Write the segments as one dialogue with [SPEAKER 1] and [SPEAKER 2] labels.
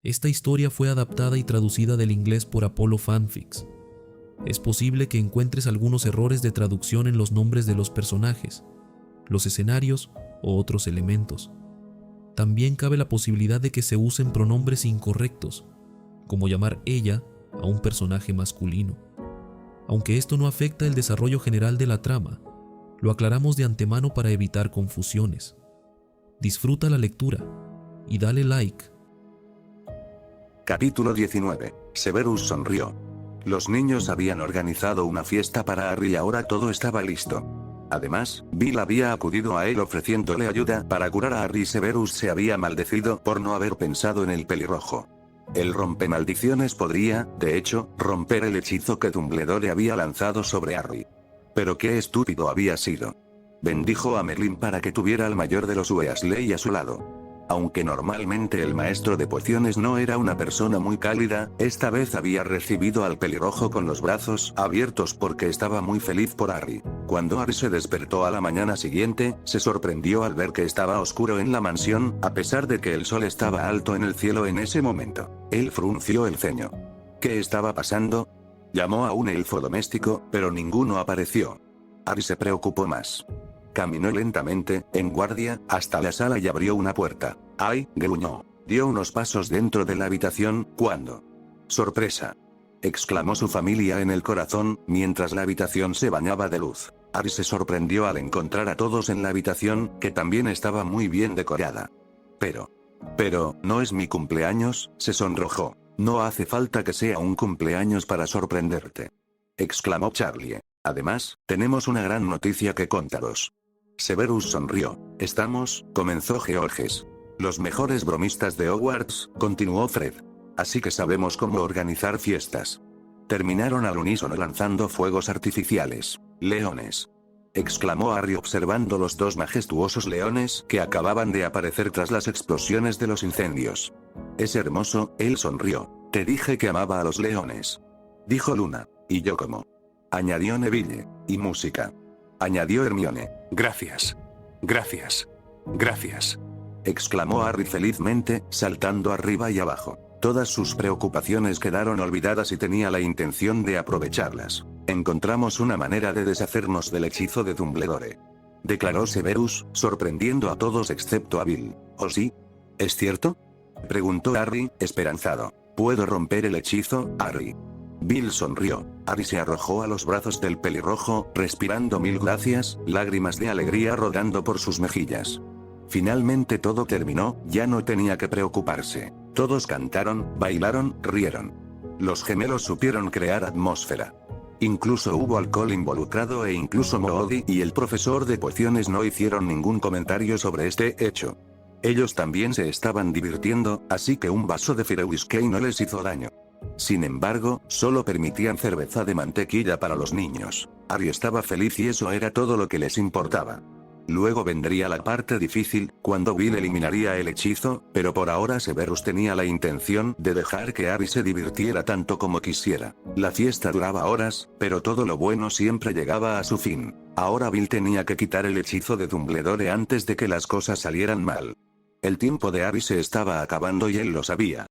[SPEAKER 1] Esta historia fue adaptada y traducida del inglés por Apollo Fanfics. Es posible que encuentres algunos errores de traducción en los nombres de los personajes, los escenarios o otros elementos. También cabe la posibilidad de que se usen pronombres incorrectos, como llamar ella a un personaje masculino. Aunque esto no afecta el desarrollo general de la trama, lo aclaramos de antemano para evitar confusiones. Disfruta la lectura y dale like.
[SPEAKER 2] Capítulo 19. Severus sonrió. Los niños habían organizado una fiesta para Harry y ahora todo estaba listo. Además, Bill había acudido a él ofreciéndole ayuda para curar a Harry. Severus se había maldecido por no haber pensado en el pelirrojo. El rompemaldiciones podría, de hecho, romper el hechizo que Dumbledore había lanzado sobre Harry. Pero qué estúpido había sido. Bendijo a Merlin para que tuviera al mayor de los Weasley a su lado. Aunque normalmente el maestro de pociones no era una persona muy cálida, esta vez había recibido al pelirrojo con los brazos abiertos porque estaba muy feliz por Harry. Cuando Harry se despertó a la mañana siguiente, se sorprendió al ver que estaba oscuro en la mansión, a pesar de que el sol estaba alto en el cielo en ese momento. Él frunció el ceño. ¿Qué estaba pasando? Llamó a un elfo doméstico, pero ninguno apareció. Harry se preocupó más. Caminó lentamente, en guardia, hasta la sala y abrió una puerta. ¡Ay!, gruñó. Dio unos pasos dentro de la habitación, cuando... ¡Sorpresa!, exclamó su familia en el corazón, mientras la habitación se bañaba de luz. Harry se sorprendió al encontrar a todos en la habitación, que también estaba muy bien decorada. Pero, ¿no es mi cumpleaños?, se sonrojó. No hace falta que sea un cumpleaños para sorprenderte, exclamó Charlie. Además, tenemos una gran noticia que contaros. Severus sonrió. Comenzó Georges. Los mejores bromistas de Hogwarts, continuó Fred. Así que sabemos cómo organizar fiestas. Terminaron al unísono lanzando fuegos artificiales. Leones, exclamó Harry observando los dos majestuosos leones que acababan de aparecer tras las explosiones de los incendios. Es hermoso, él sonrió. Te dije que amaba a los leones, dijo Luna. Y yo como, añadió Neville. Y música, añadió Hermione. Gracias. Gracias. Gracias, exclamó Harry felizmente, saltando arriba y abajo. Todas sus preocupaciones quedaron olvidadas y tenía la intención de aprovecharlas. Encontramos una manera de deshacernos del hechizo de Dumbledore, declaró Severus, sorprendiendo a todos excepto a Bill. ¿Oh sí? ¿Es cierto?, preguntó Harry, esperanzado. ¿Puedo romper el hechizo, Harry? Bill sonrió. Harry se arrojó a los brazos del pelirrojo, respirando mil gracias, lágrimas de alegría rodando por sus mejillas. Finalmente todo terminó, ya no tenía que preocuparse. Todos cantaron, bailaron, rieron. Los gemelos supieron crear atmósfera. Incluso hubo alcohol involucrado e incluso Moody y el profesor de pociones no hicieron ningún comentario sobre este hecho. Ellos también se estaban divirtiendo, así que un vaso de Fire Whiskey no les hizo daño. Sin embargo, solo permitían cerveza de mantequilla para los niños. Harry estaba feliz y eso era todo lo que les importaba. Luego vendría la parte difícil, cuando Bill eliminaría el hechizo, pero por ahora Severus tenía la intención de dejar que Harry se divirtiera tanto como quisiera. La fiesta duraba horas, pero todo lo bueno siempre llegaba a su fin. Ahora Bill tenía que quitar el hechizo de Dumbledore antes de que las cosas salieran mal. El tiempo de Harry se estaba acabando y él lo sabía.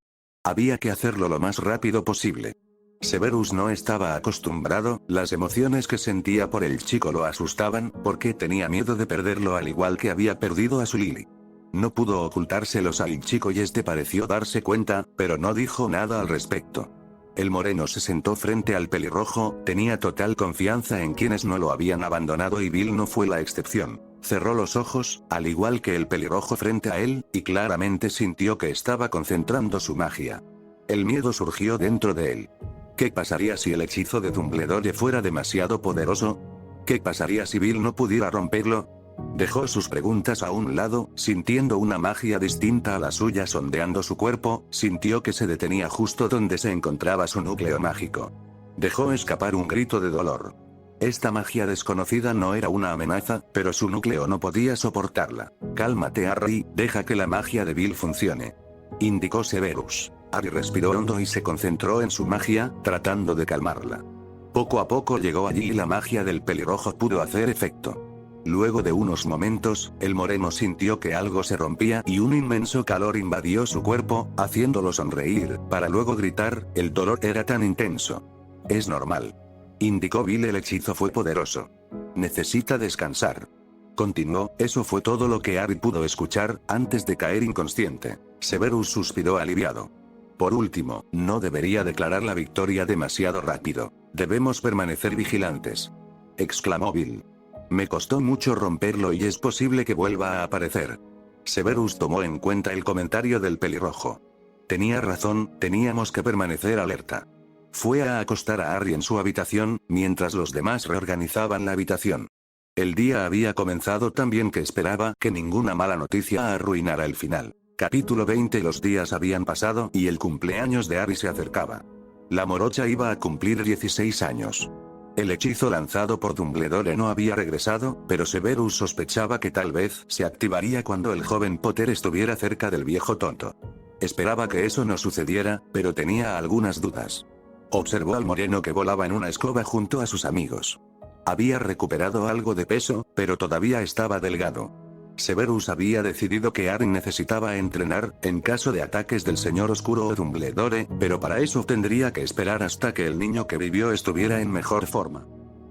[SPEAKER 2] Había que hacerlo lo más rápido posible. Severus no estaba acostumbrado, las emociones que sentía por el chico lo asustaban, porque tenía miedo de perderlo al igual que había perdido a su Lily. No pudo ocultárselos al chico y este pareció darse cuenta, pero no dijo nada al respecto. El moreno se sentó frente al pelirrojo, tenía total confianza en quienes no lo habían abandonado y Bill no fue la excepción. Cerró los ojos, al igual que el pelirrojo frente a él, y claramente sintió que estaba concentrando su magia. El miedo surgió dentro de él. ¿Qué pasaría si el hechizo de Dumbledore fuera demasiado poderoso? ¿Qué pasaría si Bill no pudiera romperlo? Dejó sus preguntas a un lado, sintiendo una magia distinta a la suya sondeando su cuerpo, sintió que se detenía justo donde se encontraba su núcleo mágico. Dejó escapar un grito de dolor. Esta magia desconocida no era una amenaza, pero su núcleo no podía soportarla. Cálmate, Harry, deja que la magia de Bill funcione, indicó Severus. Harry respiró hondo y se concentró en su magia, tratando de calmarla. Poco a poco llegó allí y la magia del pelirrojo pudo hacer efecto. Luego de unos momentos, el moreno sintió que algo se rompía y un inmenso calor invadió su cuerpo, haciéndolo sonreír, para luego gritar, el dolor era tan intenso. Es normal. Indicó Bill, el hechizo fue poderoso. Necesita descansar. Continuó, eso fue todo lo que Harry pudo escuchar, antes de caer inconsciente. Severus suspiró aliviado. Por último, no debería declarar la victoria demasiado rápido. Debemos permanecer vigilantes. Exclamó Bill. Me costó mucho romperlo y es posible que vuelva a aparecer. Severus tomó en cuenta el comentario del pelirrojo. Tenía razón, teníamos que permanecer alerta. Fue a acostar a Harry en su habitación, mientras los demás reorganizaban la habitación. El día había comenzado tan bien que esperaba que ninguna mala noticia arruinara el final. Capítulo 20. Los días habían pasado y el cumpleaños de Harry se acercaba. La morocha iba a cumplir 16 años. El hechizo lanzado por Dumbledore no había regresado, pero Severus sospechaba que tal vez se activaría cuando el joven Potter estuviera cerca del viejo tonto. Esperaba que eso no sucediera, pero tenía algunas dudas. Observó al moreno que volaba en una escoba junto a sus amigos. Había recuperado algo de peso, pero todavía estaba delgado. Severus había decidido que Harry necesitaba entrenar, en caso de ataques del Señor Oscuro o Dumbledore, pero para eso tendría que esperar hasta que el niño que vivió estuviera en mejor forma.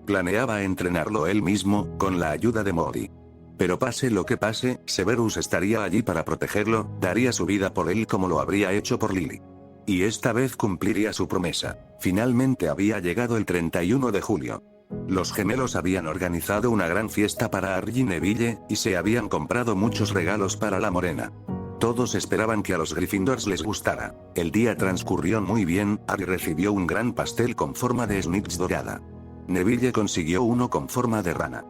[SPEAKER 2] Planeaba entrenarlo él mismo, con la ayuda de Moody. Pero pase lo que pase, Severus estaría allí para protegerlo, daría su vida por él como lo habría hecho por Lily. Y esta vez cumpliría su promesa. Finalmente había llegado el 31 de julio. Los gemelos habían organizado una gran fiesta para Harry y Neville, y se habían comprado muchos regalos para la morena. Todos esperaban que a los Gryffindors les gustara. El día transcurrió muy bien, Harry recibió un gran pastel con forma de snitch dorada. Neville consiguió uno con forma de rana.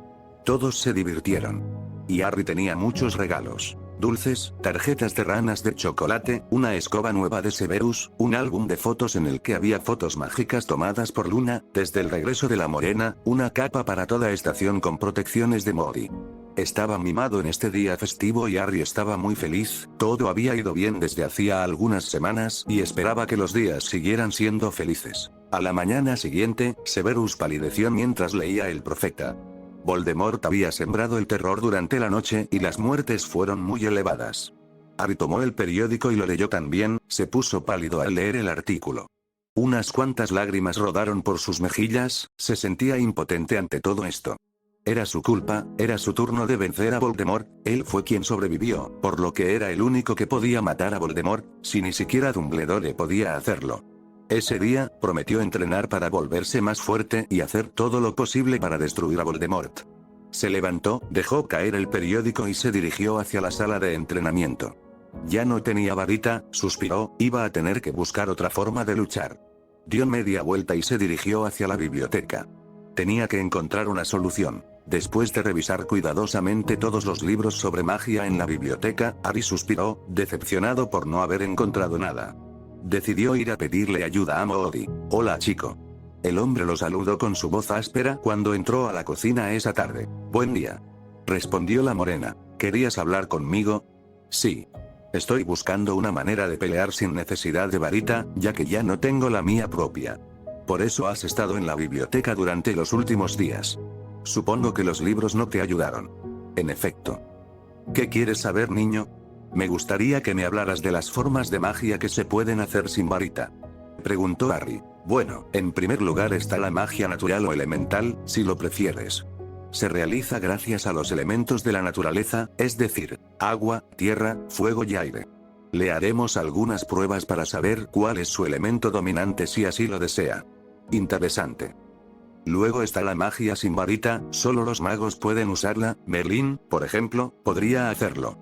[SPEAKER 2] Todos se divirtieron. Y Harry tenía muchos regalos. Dulces, tarjetas de ranas de chocolate, una escoba nueva de Severus, un álbum de fotos en el que había fotos mágicas tomadas por Luna, desde el regreso de la morena, una capa para toda estación con protecciones de Moody. Estaba mimado en este día festivo y Harry estaba muy feliz, todo había ido bien desde hacía algunas semanas y esperaba que los días siguieran siendo felices. A la mañana siguiente, Severus palideció mientras leía El Profeta. Voldemort había sembrado el terror durante la noche y las muertes fueron muy elevadas. Harry tomó el periódico y lo leyó también, se puso pálido al leer el artículo. Unas cuantas lágrimas rodaron por sus mejillas, se sentía impotente ante todo esto. Era su culpa, era su turno de vencer a Voldemort, él fue quien sobrevivió, por lo que era el único que podía matar a Voldemort, si ni siquiera Dumbledore podía hacerlo. Ese día, prometió entrenar para volverse más fuerte y hacer todo lo posible para destruir a Voldemort. Se levantó, dejó caer el periódico y se dirigió hacia la sala de entrenamiento. Ya no tenía varita, suspiró, iba a tener que buscar otra forma de luchar. Dio media vuelta y se dirigió hacia la biblioteca. Tenía que encontrar una solución. Después de revisar cuidadosamente todos los libros sobre magia en la biblioteca, Harry suspiró, decepcionado por no haber encontrado nada. Decidió ir a pedirle ayuda a Moody. Hola chico. El hombre lo saludó con su voz áspera cuando entró a la cocina esa tarde. Buen día. Respondió la morena. ¿Querías hablar conmigo? Sí. Estoy buscando una manera de pelear sin necesidad de varita, ya que ya no tengo la mía propia. Por eso has estado en la biblioteca durante los últimos días. Supongo que los libros no te ayudaron. En efecto. ¿Qué quieres saber, niño? Me gustaría que me hablaras de las formas de magia que se pueden hacer sin varita. Preguntó Harry. Bueno, en primer lugar está la magia natural o elemental, si lo prefieres. Se realiza gracias a los elementos de la naturaleza, es decir, agua, tierra, fuego y aire. Le haremos algunas pruebas para saber cuál es su elemento dominante si así lo desea. Interesante. Luego está la magia sin varita, solo los magos pueden usarla, Merlín, por ejemplo, podría hacerlo.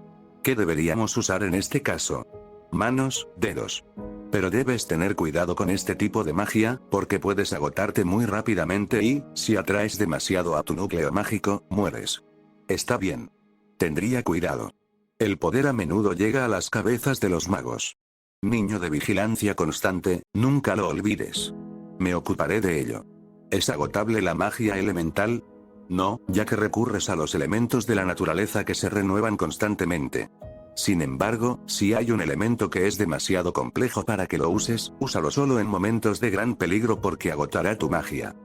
[SPEAKER 2] ¿Qué deberíamos usar en este caso? Manos, dedos. Pero debes tener cuidado con este tipo de magia, porque puedes agotarte muy rápidamente y, si atraes demasiado a tu núcleo mágico, mueres. Está bien. Tendría cuidado. El poder a menudo llega a las cabezas de los magos. Niño de vigilancia constante, nunca lo olvides. Me ocuparé de ello. ¿Es agotable la magia elemental? No, ya que recurres a los elementos de la naturaleza que se renuevan constantemente. Sin embargo, si hay un elemento que es demasiado complejo para que lo uses, úsalo solo en momentos de gran peligro porque agotará tu magia.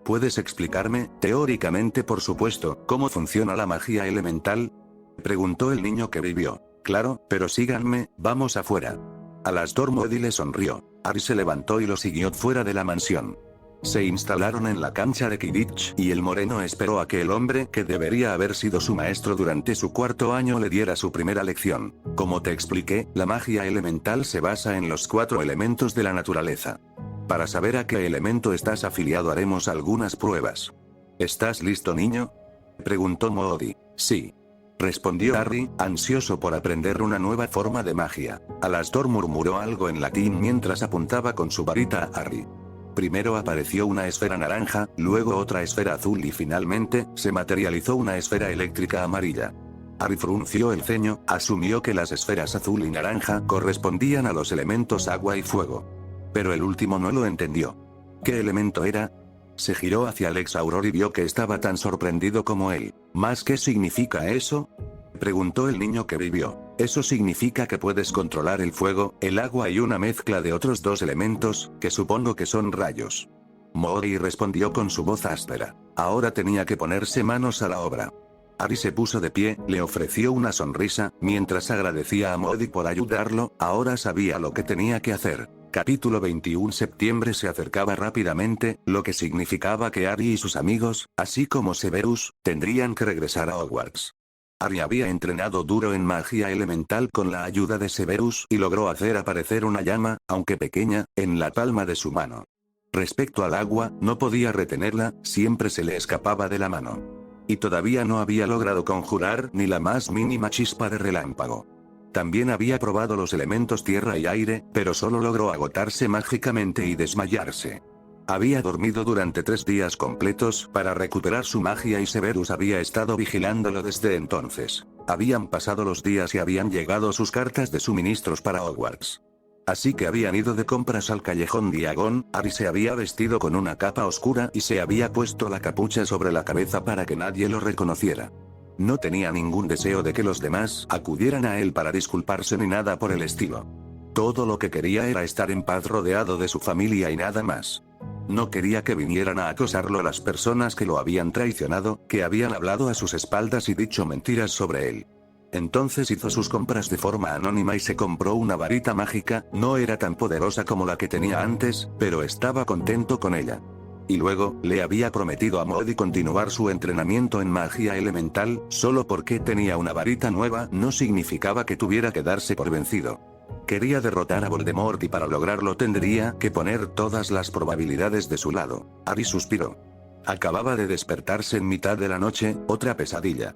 [SPEAKER 2] ¿Puedes explicarme, teóricamente por supuesto, cómo funciona la magia elemental? Preguntó el niño que vivió. Claro, pero síganme, vamos afuera. Alastor Moody le sonrió. Harry se levantó y lo siguió fuera de la mansión. Se instalaron en la cancha de Quidditch y el moreno esperó a que el hombre que debería haber sido su maestro durante su cuarto año le diera su primera lección. Como te expliqué, la magia elemental se basa en los 4 elementos de la naturaleza. Para saber a qué elemento estás afiliado haremos algunas pruebas. ¿Estás listo, niño? Preguntó Moody. Sí. Respondió Harry, ansioso por aprender una nueva forma de magia. Alastor murmuró algo en latín mientras apuntaba con su varita a Harry. Primero apareció una esfera naranja, luego otra esfera azul y finalmente, se materializó una esfera eléctrica amarilla. Harry frunció el ceño, asumió que las esferas azul y naranja correspondían a los elementos agua y fuego. Pero el último no lo entendió. ¿Qué elemento era? Se giró hacia Alex Auror y vio que estaba tan sorprendido como él. ¿Más qué significa eso? Preguntó el niño que vivió. Eso significa que puedes controlar el fuego, el agua y una mezcla de otros 2 elementos, que supongo que son rayos. Moody respondió con su voz áspera. Ahora tenía que ponerse manos a la obra. Harry se puso de pie, le ofreció una sonrisa, mientras agradecía a Moody por ayudarlo, ahora sabía lo que tenía que hacer. Capítulo 21. Septiembre se acercaba rápidamente, lo que significaba que Harry y sus amigos, así como Severus, tendrían que regresar a Hogwarts. Harry había entrenado duro en magia elemental con la ayuda de Severus y logró hacer aparecer una llama, aunque pequeña, en la palma de su mano. Respecto al agua, no podía retenerla, siempre se le escapaba de la mano. Y todavía no había logrado conjurar ni la más mínima chispa de relámpago. También había probado los elementos tierra y aire, pero solo logró agotarse mágicamente y desmayarse. Había dormido durante 3 días completos para recuperar su magia y Severus había estado vigilándolo desde entonces. Habían pasado los días y habían llegado sus cartas de suministros para Hogwarts. Así que habían ido de compras al callejón Diagon. Harry se había vestido con una capa oscura y se había puesto la capucha sobre la cabeza para que nadie lo reconociera. No tenía ningún deseo de que los demás acudieran a él para disculparse ni nada por el estilo. Todo lo que quería era estar en paz rodeado de su familia y nada más. No quería que vinieran a acosarlo las personas que lo habían traicionado, que habían hablado a sus espaldas y dicho mentiras sobre él. Entonces hizo sus compras de forma anónima y se compró una varita mágica, no era tan poderosa como la que tenía antes, pero estaba contento con ella. Y luego, le había prometido a Moody continuar su entrenamiento en magia elemental, solo porque tenía una varita nueva no significaba que tuviera que darse por vencido. Quería derrotar a Voldemort y para lograrlo tendría que poner todas las probabilidades de su lado. Harry suspiró. Acababa de despertarse en mitad de la noche, otra pesadilla.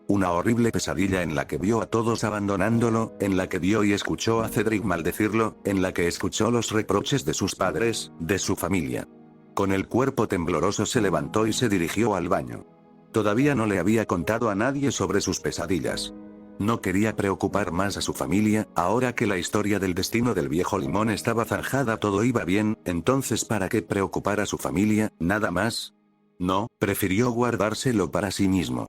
[SPEAKER 2] Una horrible pesadilla en la que vio a todos abandonándolo, en la que vio y escuchó a Cedric maldecirlo, en la que escuchó los reproches de sus padres, de su familia. Con el cuerpo tembloroso se levantó y se dirigió al baño. Todavía no le había contado a nadie sobre sus pesadillas. No quería preocupar más a su familia, ahora que la historia del destino del viejo limón estaba zanjada, todo iba bien, entonces ¿para qué preocupar a su familia, nada más? No, prefirió guardárselo para sí mismo.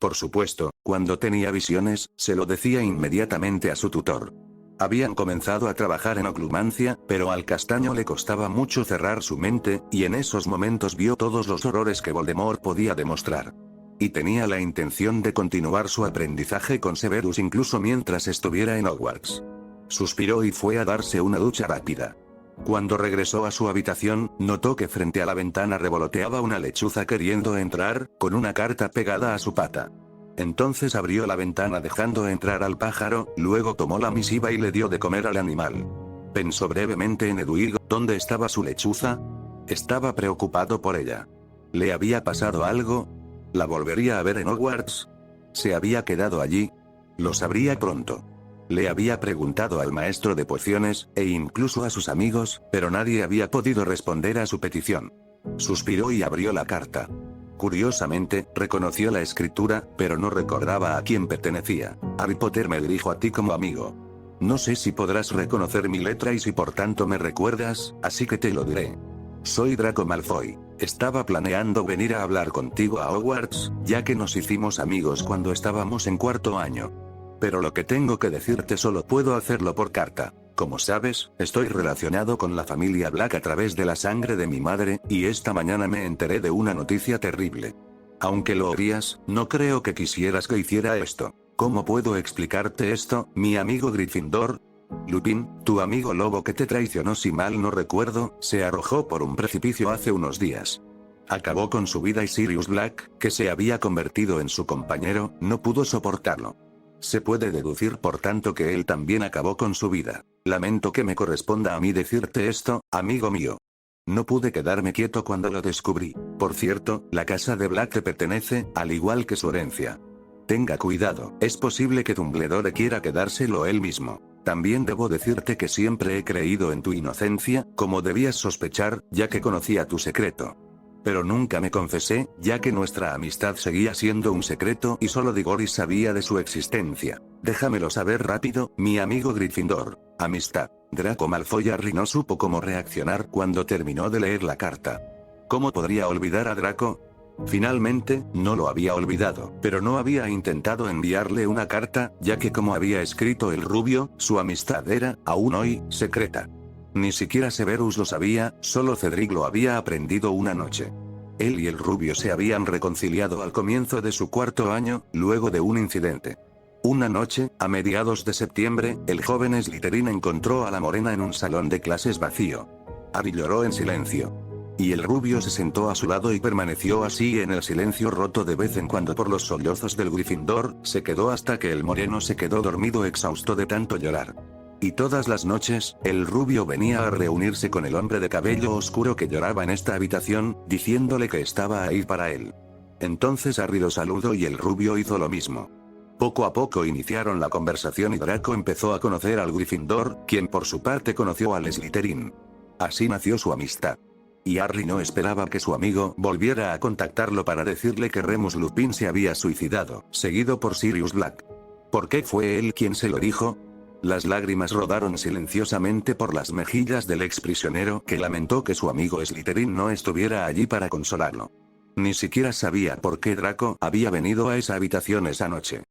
[SPEAKER 2] Por supuesto, cuando tenía visiones, se lo decía inmediatamente a su tutor. Habían comenzado a trabajar en oclumancia, pero al castaño le costaba mucho cerrar su mente, y en esos momentos vio todos los horrores que Voldemort podía demostrar. Y tenía la intención de continuar su aprendizaje con Severus incluso mientras estuviera en Hogwarts. Suspiró y fue a darse una ducha rápida. Cuando regresó a su habitación, notó que frente a la ventana revoloteaba una lechuza queriendo entrar, con una carta pegada a su pata. Entonces abrió la ventana dejando entrar al pájaro, luego tomó la misiva y le dio de comer al animal. Pensó brevemente en Hedwig, ¿dónde estaba su lechuza? Estaba preocupado por ella. ¿Le había pasado algo? ¿La volvería a ver en Hogwarts? ¿Se había quedado allí? Lo sabría pronto. Le había preguntado al maestro de pociones, e incluso a sus amigos, pero nadie había podido responder a su petición. Suspiró y abrió la carta. Curiosamente, reconoció la escritura, pero no recordaba a quién pertenecía. Harry Potter, me dirijo a ti como amigo. No sé si podrás reconocer mi letra y si por tanto me recuerdas, así que te lo diré. Soy Draco Malfoy. Estaba planeando venir a hablar contigo a Hogwarts, ya que nos hicimos amigos cuando estábamos en 4º año. Pero lo que tengo que decirte solo puedo hacerlo por carta. Como sabes, estoy relacionado con la familia Black a través de la sangre de mi madre, y esta mañana me enteré de una noticia terrible. Aunque lo odias, no creo que quisieras que hiciera esto. ¿Cómo puedo explicarte esto, mi amigo Gryffindor? Lupin, tu amigo lobo que te traicionó si mal no recuerdo, se arrojó por un precipicio hace unos días. Acabó con su vida y Sirius Black, que se había convertido en su compañero, no pudo soportarlo. Se puede deducir por tanto que él también acabó con su vida. Lamento que me corresponda a mí decirte esto, amigo mío. No pude quedarme quieto cuando lo descubrí. Por cierto, la casa de Black te pertenece, al igual que su herencia. Tenga cuidado, es posible que Dumbledore quiera quedárselo él mismo. También debo decirte que siempre he creído en tu inocencia, como debías sospechar, ya que conocía tu secreto. Pero nunca me confesé, ya que nuestra amistad seguía siendo un secreto y solo Digoris sabía de su existencia. Déjamelo saber rápido, mi amigo Gryffindor. Amistad. Draco Malfoy. Harry no supo cómo reaccionar cuando terminó de leer la carta. ¿Cómo podría olvidar a Draco? Finalmente, no lo había olvidado, pero no había intentado enviarle una carta, ya que como había escrito el rubio, su amistad era, aún hoy, secreta. Ni siquiera Severus lo sabía, solo Cedric lo había aprendido una noche. Él y el rubio se habían reconciliado al comienzo de su cuarto año, luego de un incidente. Una noche, a mediados de septiembre, el joven Slytherin encontró a la morena en un salón de clases vacío. Harry lloró en silencio. Y el rubio se sentó a su lado y permaneció así en el silencio roto de vez en cuando por los sollozos del Gryffindor, se quedó hasta que el moreno se quedó dormido exhausto de tanto llorar. Y todas las noches, el rubio venía a reunirse con el hombre de cabello oscuro que lloraba en esta habitación, diciéndole que estaba ahí para él. Entonces Harry lo saludó y el rubio hizo lo mismo. Poco a poco iniciaron la conversación y Draco empezó a conocer al Gryffindor, quien por su parte conoció al Slytherin. Así nació su amistad. Y Harry no esperaba que su amigo volviera a contactarlo para decirle que Remus Lupin se había suicidado, seguido por Sirius Black. ¿Por qué fue él quien se lo dijo? Las lágrimas rodaron silenciosamente por las mejillas del ex prisionero que lamentó que su amigo Slytherin no estuviera allí para consolarlo. Ni siquiera sabía por qué Draco había venido a esa habitación esa noche.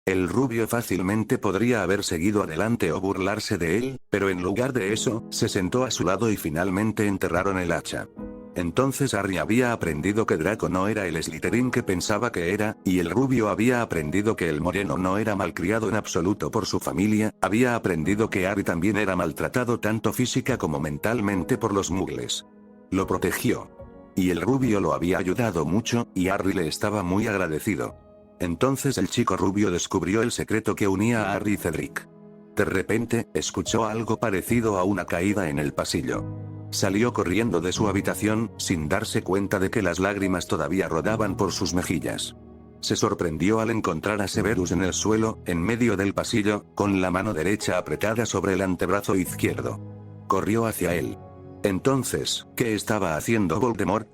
[SPEAKER 2] El rubio fácilmente podría haber seguido adelante o burlarse de él, pero en lugar de eso, se sentó a su lado y finalmente enterraron el hacha. Entonces Harry había aprendido que Draco no era el Slytherin que pensaba que era, y el rubio había aprendido que el moreno no era malcriado en absoluto por su familia, había aprendido que Harry también era maltratado tanto física como mentalmente por los muggles. Lo protegió. Y el rubio lo había ayudado mucho, y Harry le estaba muy agradecido. Entonces el chico rubio descubrió el secreto que unía a Harry y Cedric. De repente, escuchó algo parecido a una caída en el pasillo. Salió corriendo de su habitación, sin darse cuenta de que las lágrimas todavía rodaban por sus mejillas. Se sorprendió al encontrar a Severus en el suelo, en medio del pasillo, con la mano derecha apretada sobre el antebrazo izquierdo. Corrió hacia él. Entonces, ¿qué estaba haciendo Voldemort?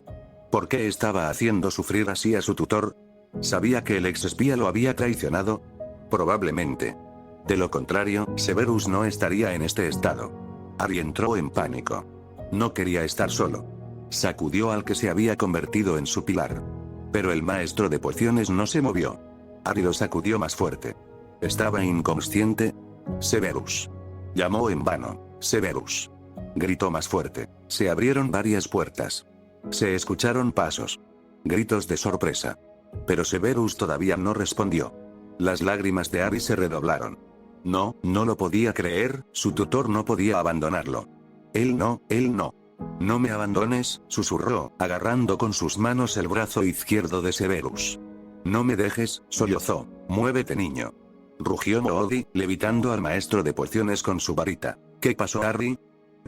[SPEAKER 2] ¿Por qué estaba haciendo sufrir así a su tutor? ¿Sabía que el exespía lo había traicionado? Probablemente. De lo contrario, Severus no estaría en este estado. Harry entró en pánico. No quería estar solo. Sacudió al que se había convertido en su pilar. Pero el maestro de pociones no se movió. Harry lo sacudió más fuerte. ¿Estaba inconsciente? Severus. Llamó en vano. Severus. Gritó más fuerte. Se abrieron varias puertas. Se escucharon pasos. Gritos de sorpresa. Pero Severus todavía no respondió. Las lágrimas de Harry se redoblaron. No lo podía creer, su tutor no podía abandonarlo. Él no. No me abandones, susurró, agarrando con sus manos el brazo izquierdo de Severus. No me dejes, sollozó. Muévete, niño. Rugió Moody, levitando al maestro de pociones con su varita. ¿Qué pasó, Harry?,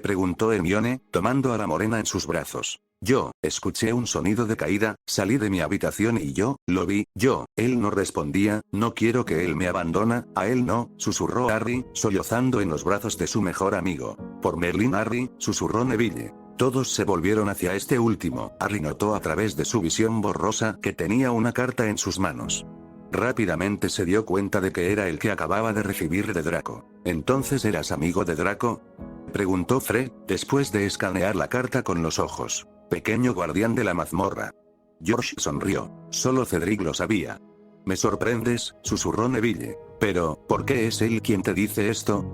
[SPEAKER 2] preguntó Hermione, tomando a la morena en sus brazos. Yo escuché un sonido de caída, salí de mi habitación y lo vi, él no respondía, no quiero que él me abandona, a él no, susurró Harry, sollozando en los brazos de su mejor amigo. Por Merlin, Harry, susurró Neville. Todos se volvieron hacia este último. Harry notó a través de su visión borrosa que tenía una carta en sus manos. Rápidamente se dio cuenta de que era el que acababa de recibir de Draco. ¿Entonces eras amigo de Draco?, preguntó Fred, después de escanear la carta con los ojos. Pequeño guardián de la mazmorra. George sonrió. Solo Cedric lo sabía. Me sorprendes, susurró Neville. Pero, ¿por qué es él quien te dice esto?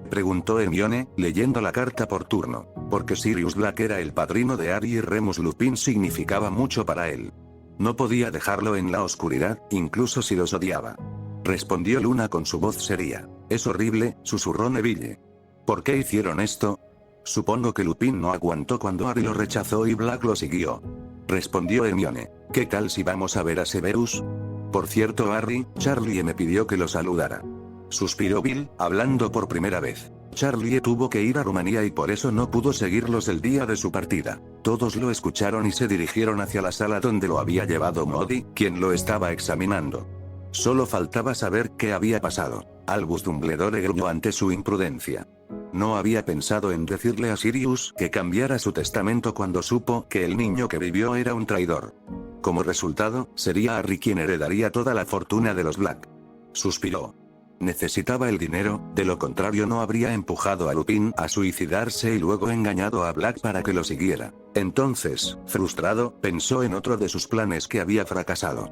[SPEAKER 2] Preguntó Hermione, leyendo la carta por turno, porque Sirius Black era el padrino de Harry y Remus Lupin significaba mucho para él. No podía dejarlo en la oscuridad, incluso si los odiaba. Respondió Luna con su voz seria. Es horrible, susurró Neville. ¿Por qué hicieron esto? Supongo que Lupin no aguantó cuando Harry lo rechazó y Black lo siguió. Respondió Hermione. ¿Qué tal si vamos a ver a Severus? Por cierto, Harry, Charlie me pidió que lo saludara. Suspiró Bill, hablando por primera vez. Charlie tuvo que ir a Rumanía y por eso no pudo seguirlos el día de su partida. Todos lo escucharon y se dirigieron hacia la sala donde lo había llevado Moody, quien lo estaba examinando. Solo faltaba saber qué había pasado. Albus Dumbledore gruñó ante su imprudencia. No había pensado en decirle a Sirius que cambiara su testamento cuando supo que el niño que vivió era un traidor. Como resultado, sería Harry quien heredaría toda la fortuna de los Black. Suspiró. Necesitaba el dinero, de lo contrario no habría empujado a Lupin a suicidarse y luego engañado a Black para que lo siguiera. Entonces, frustrado, pensó en otro de sus planes que había fracasado.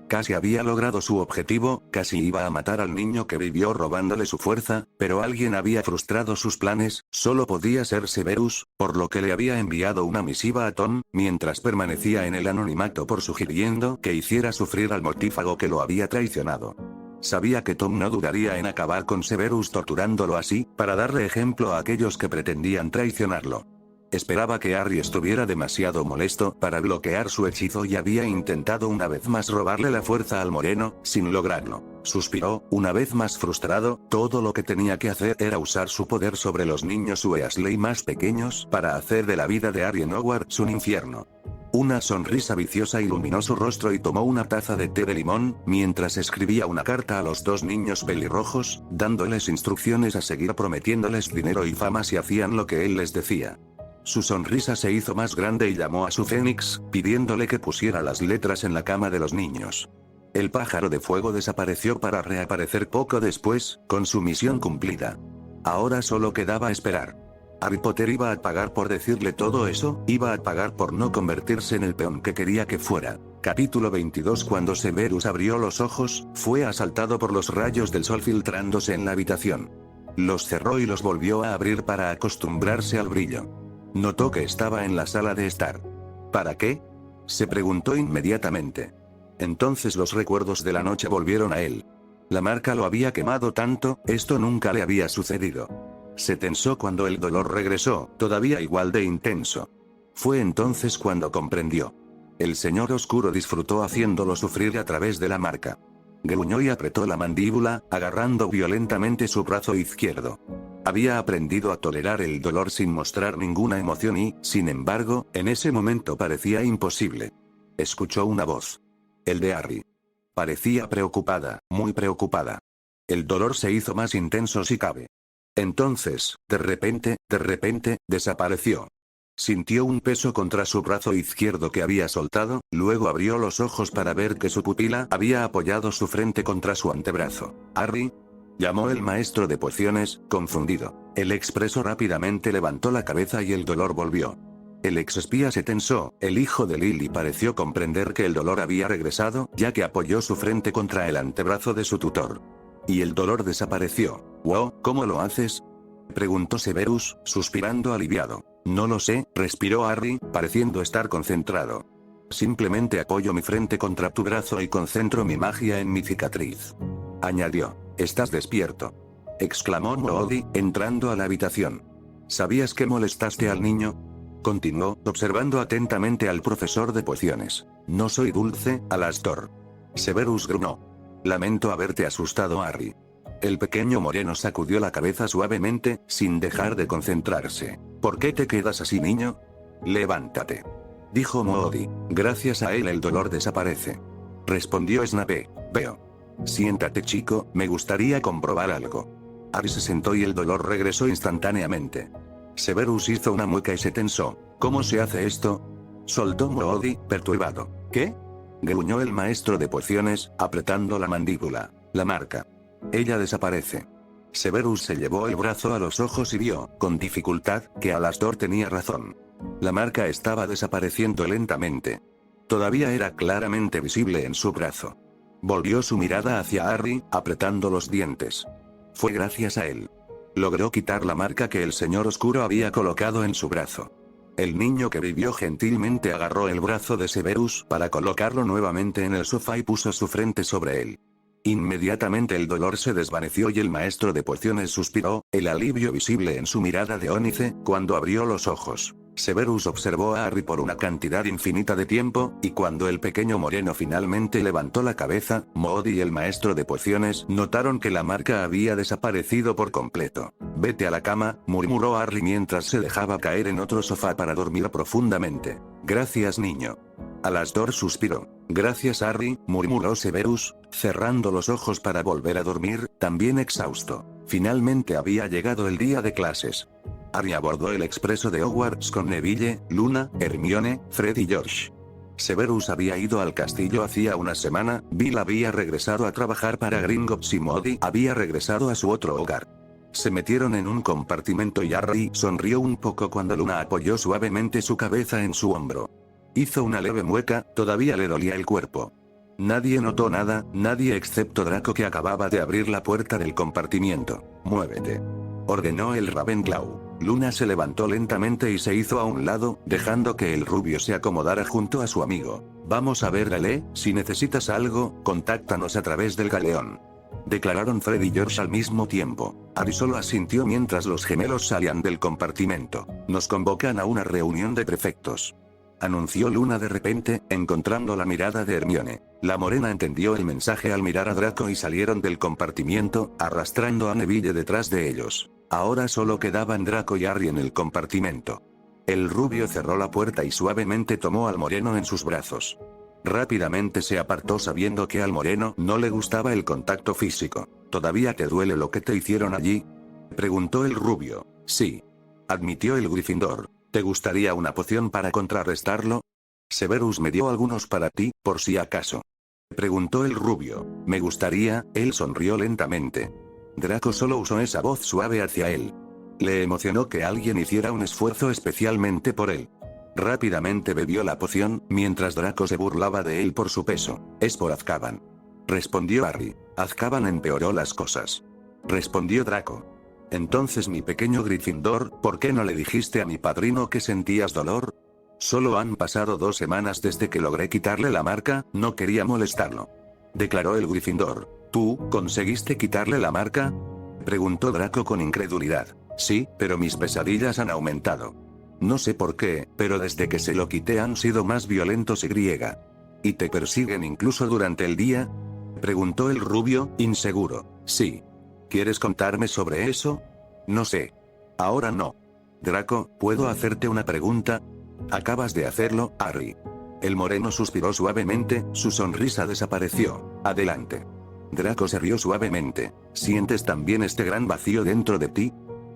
[SPEAKER 2] Casi había logrado su objetivo, casi iba a matar al niño que vivió robándole su fuerza, pero alguien había frustrado sus planes, solo podía ser Severus, por lo que le había enviado una misiva a Tom, mientras permanecía en el anonimato por sugiriendo que hiciera sufrir al mortífago que lo había traicionado. Sabía que Tom no dudaría en acabar con Severus torturándolo así, para darle ejemplo a aquellos que pretendían traicionarlo. Esperaba que Harry estuviera demasiado molesto para bloquear su hechizo y había intentado una vez más robarle la fuerza al moreno, sin lograrlo. Suspiró, una vez más frustrado, todo lo que tenía que hacer era usar su poder sobre los niños Weasley más pequeños para hacer de la vida de Harry en Hogwarts un infierno. Una sonrisa viciosa iluminó su rostro y tomó una taza de té de limón, mientras escribía una carta a los dos niños pelirrojos, dándoles instrucciones a seguir prometiéndoles dinero y fama si hacían lo que él les decía. Su sonrisa se hizo más grande y llamó a su Fénix, pidiéndole que pusiera las letras en la cama de los niños. El pájaro de fuego desapareció para reaparecer poco después, con su misión cumplida. Ahora solo quedaba esperar. Harry Potter iba a pagar por decirle todo eso, iba a pagar por no convertirse en el peón que quería que fuera. Capítulo 22. Cuando Severus abrió los ojos, fue asaltado por los rayos del sol filtrándose en la habitación. Los cerró y los volvió a abrir para acostumbrarse al brillo. Notó que estaba en la sala de estar. ¿Para qué? Se preguntó inmediatamente. Entonces los recuerdos de la noche volvieron a él. La marca lo había quemado tanto, esto nunca le había sucedido. Se tensó cuando el dolor regresó, todavía igual de intenso. Fue entonces cuando comprendió. El señor oscuro disfrutó haciéndolo sufrir a través de la marca. Gruñó y apretó la mandíbula, agarrando violentamente su brazo izquierdo. Había aprendido a tolerar el dolor sin mostrar ninguna emoción y, sin embargo, en ese momento parecía imposible. Escuchó una voz. El de Harry. Parecía preocupada, muy preocupada. El dolor se hizo más intenso si cabe. Entonces, de repente, desapareció. Sintió un peso contra su brazo izquierdo que había soltado, luego abrió los ojos para ver que su pupila había apoyado su frente contra su antebrazo. «Harry», llamó el maestro de pociones, confundido. El expreso rápidamente levantó la cabeza y el dolor volvió. El exespía se tensó, el hijo de Lily pareció comprender que el dolor había regresado, ya que apoyó su frente contra el antebrazo de su tutor. Y el dolor desapareció. «Wow, ¿cómo lo haces?», preguntó Severus, suspirando aliviado. «No lo sé», respiró Harry, pareciendo estar concentrado. «Simplemente apoyo mi frente contra tu brazo y concentro mi magia en mi cicatriz», añadió. «¿Estás despierto?», exclamó Moody, entrando a la habitación. «¿Sabías que molestaste al niño?», continuó, observando atentamente al profesor de pociones. «No soy dulce, Alastor». Severus gruñó. «Lamento haberte asustado, Harry». El pequeño moreno sacudió la cabeza suavemente, sin dejar de concentrarse. «¿Por qué te quedas así, niño?». «Levántate», dijo Moody. «Gracias a él el dolor desaparece», respondió Snape. «Veo». «Siéntate, chico, me gustaría comprobar algo». Harry se sentó y el dolor regresó instantáneamente. Severus hizo una mueca y se tensó. «¿Cómo se hace esto?», soltó Moody, perturbado. «¿Qué?», gruñó el maestro de pociones, apretando la mandíbula. «La marca. Ella desaparece». Severus se llevó el brazo a los ojos y vio, con dificultad, que Alastor tenía razón. La marca estaba desapareciendo lentamente. Todavía era claramente visible en su brazo. Volvió su mirada hacia Harry, apretando los dientes. «Fue gracias a él». Logró quitar la marca que el señor oscuro había colocado en su brazo. El niño que vivió gentilmente agarró el brazo de Severus para colocarlo nuevamente en el sofá y puso su frente sobre él. Inmediatamente el dolor se desvaneció y el maestro de pociones suspiró, el alivio visible en su mirada de ónice, cuando abrió los ojos. Severus observó a Harry por una cantidad infinita de tiempo, y cuando el pequeño moreno finalmente levantó la cabeza, Moody y el maestro de pociones notaron que la marca había desaparecido por completo. «Vete a la cama», murmuró Harry mientras se dejaba caer en otro sofá para dormir profundamente. «Gracias, niño». Alastor suspiró. «Gracias, Harry», murmuró Severus, cerrando los ojos para volver a dormir, también exhausto. Finalmente había llegado el día de clases. Harry abordó el expreso de Hogwarts con Neville, Luna, Hermione, Fred y George. Severus había ido al castillo hacía una semana, Bill había regresado a trabajar para Gringotts y Moody había regresado a su otro hogar. Se metieron en un compartimento y Harry sonrió un poco cuando Luna apoyó suavemente su cabeza en su hombro. Hizo una leve mueca, todavía le dolía el cuerpo. Nadie notó nada, nadie excepto Draco, que acababa de abrir la puerta del compartimiento. «Muévete», ordenó el Ravenclaw. Luna se levantó lentamente y se hizo a un lado, dejando que el rubio se acomodara junto a su amigo. «Vamos a ver, Gale, si necesitas algo, contáctanos a través del galeón», declararon Fred y George al mismo tiempo. Harry solo asintió mientras los gemelos salían del compartimento. «Nos convocan a una reunión de prefectos», anunció Luna de repente, encontrando la mirada de Hermione. La morena entendió el mensaje al mirar a Draco y salieron del compartimiento, arrastrando a Neville detrás de ellos. Ahora solo quedaban Draco y Harry en el compartimento. El rubio cerró la puerta y suavemente tomó al moreno en sus brazos. Rápidamente se apartó sabiendo que al moreno no le gustaba el contacto físico. «¿Todavía te duele lo que te hicieron allí?», preguntó el rubio. «Sí», admitió el Gryffindor. «¿Te gustaría una poción para contrarrestarlo? Severus me dio algunos para ti, por si acaso», preguntó el rubio. «Me gustaría», él sonrió lentamente. Draco solo usó esa voz suave hacia él. Le emocionó que alguien hiciera un esfuerzo especialmente por él. Rápidamente bebió la poción, mientras Draco se burlaba de él por su peso. «Es por Azkaban», respondió Harry. «Azkaban empeoró las cosas», respondió Draco. «Entonces, mi pequeño Gryffindor, ¿por qué no le dijiste a mi padrino que sentías dolor? Solo han pasado 2 semanas desde que logré quitarle la marca, no quería molestarlo», declaró el Gryffindor. «¿Tú, conseguiste quitarle la marca?», preguntó Draco con incredulidad. «Sí, pero mis pesadillas han aumentado. No sé por qué, pero desde que se lo quité han sido más violentos y ¿Y te persiguen incluso durante el día?», preguntó el rubio, inseguro. «Sí». «¿Quieres contarme sobre eso?». «No sé. Ahora no». «Draco, ¿puedo hacerte una pregunta?». «Acabas de hacerlo, Harry». El moreno suspiró suavemente, su sonrisa desapareció. «Adelante». Draco se rió suavemente. «¿Sientes también este gran vacío dentro de ti?»,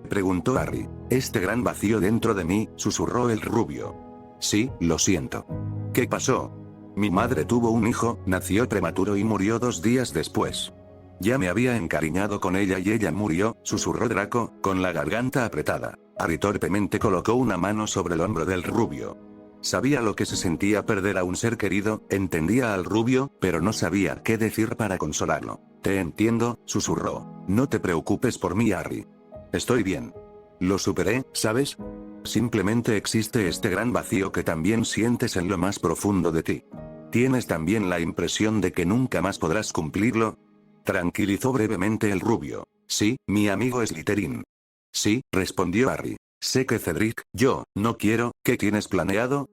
[SPEAKER 2] preguntó Harry. «¿Este gran vacío dentro de mí?», susurró el rubio. «Sí, lo siento». «¿Qué pasó?». «Mi madre tuvo un hijo, nació prematuro y murió 2 días después. Ya me había encariñado con ella y ella murió», susurró Draco, con la garganta apretada. Harry torpemente colocó una mano sobre el hombro del rubio. Sabía lo que se sentía perder a un ser querido, entendía al rubio, pero no sabía qué decir para consolarlo. «Te entiendo», susurró. «No te preocupes por mí, Harry. Estoy bien. Lo superé, ¿sabes? Simplemente existe este gran vacío que también sientes en lo más profundo de ti. ¿Tienes también la impresión de que nunca más podrás cumplirlo?», tranquilizó brevemente el rubio. «Sí, mi amigo Slytherin». «Sí», respondió Harry. «Sé que Cedric, yo, no quiero». «¿Qué tienes planeado?»,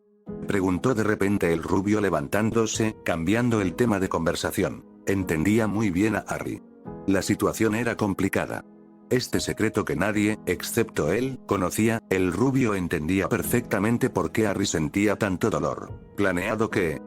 [SPEAKER 2] preguntó de repente el rubio levantándose, cambiando el tema de conversación. Entendía muy bien a Harry. La situación era complicada. Este secreto que nadie, excepto él, conocía, el rubio entendía perfectamente por qué Harry sentía tanto dolor. «¿Planeado qué?»,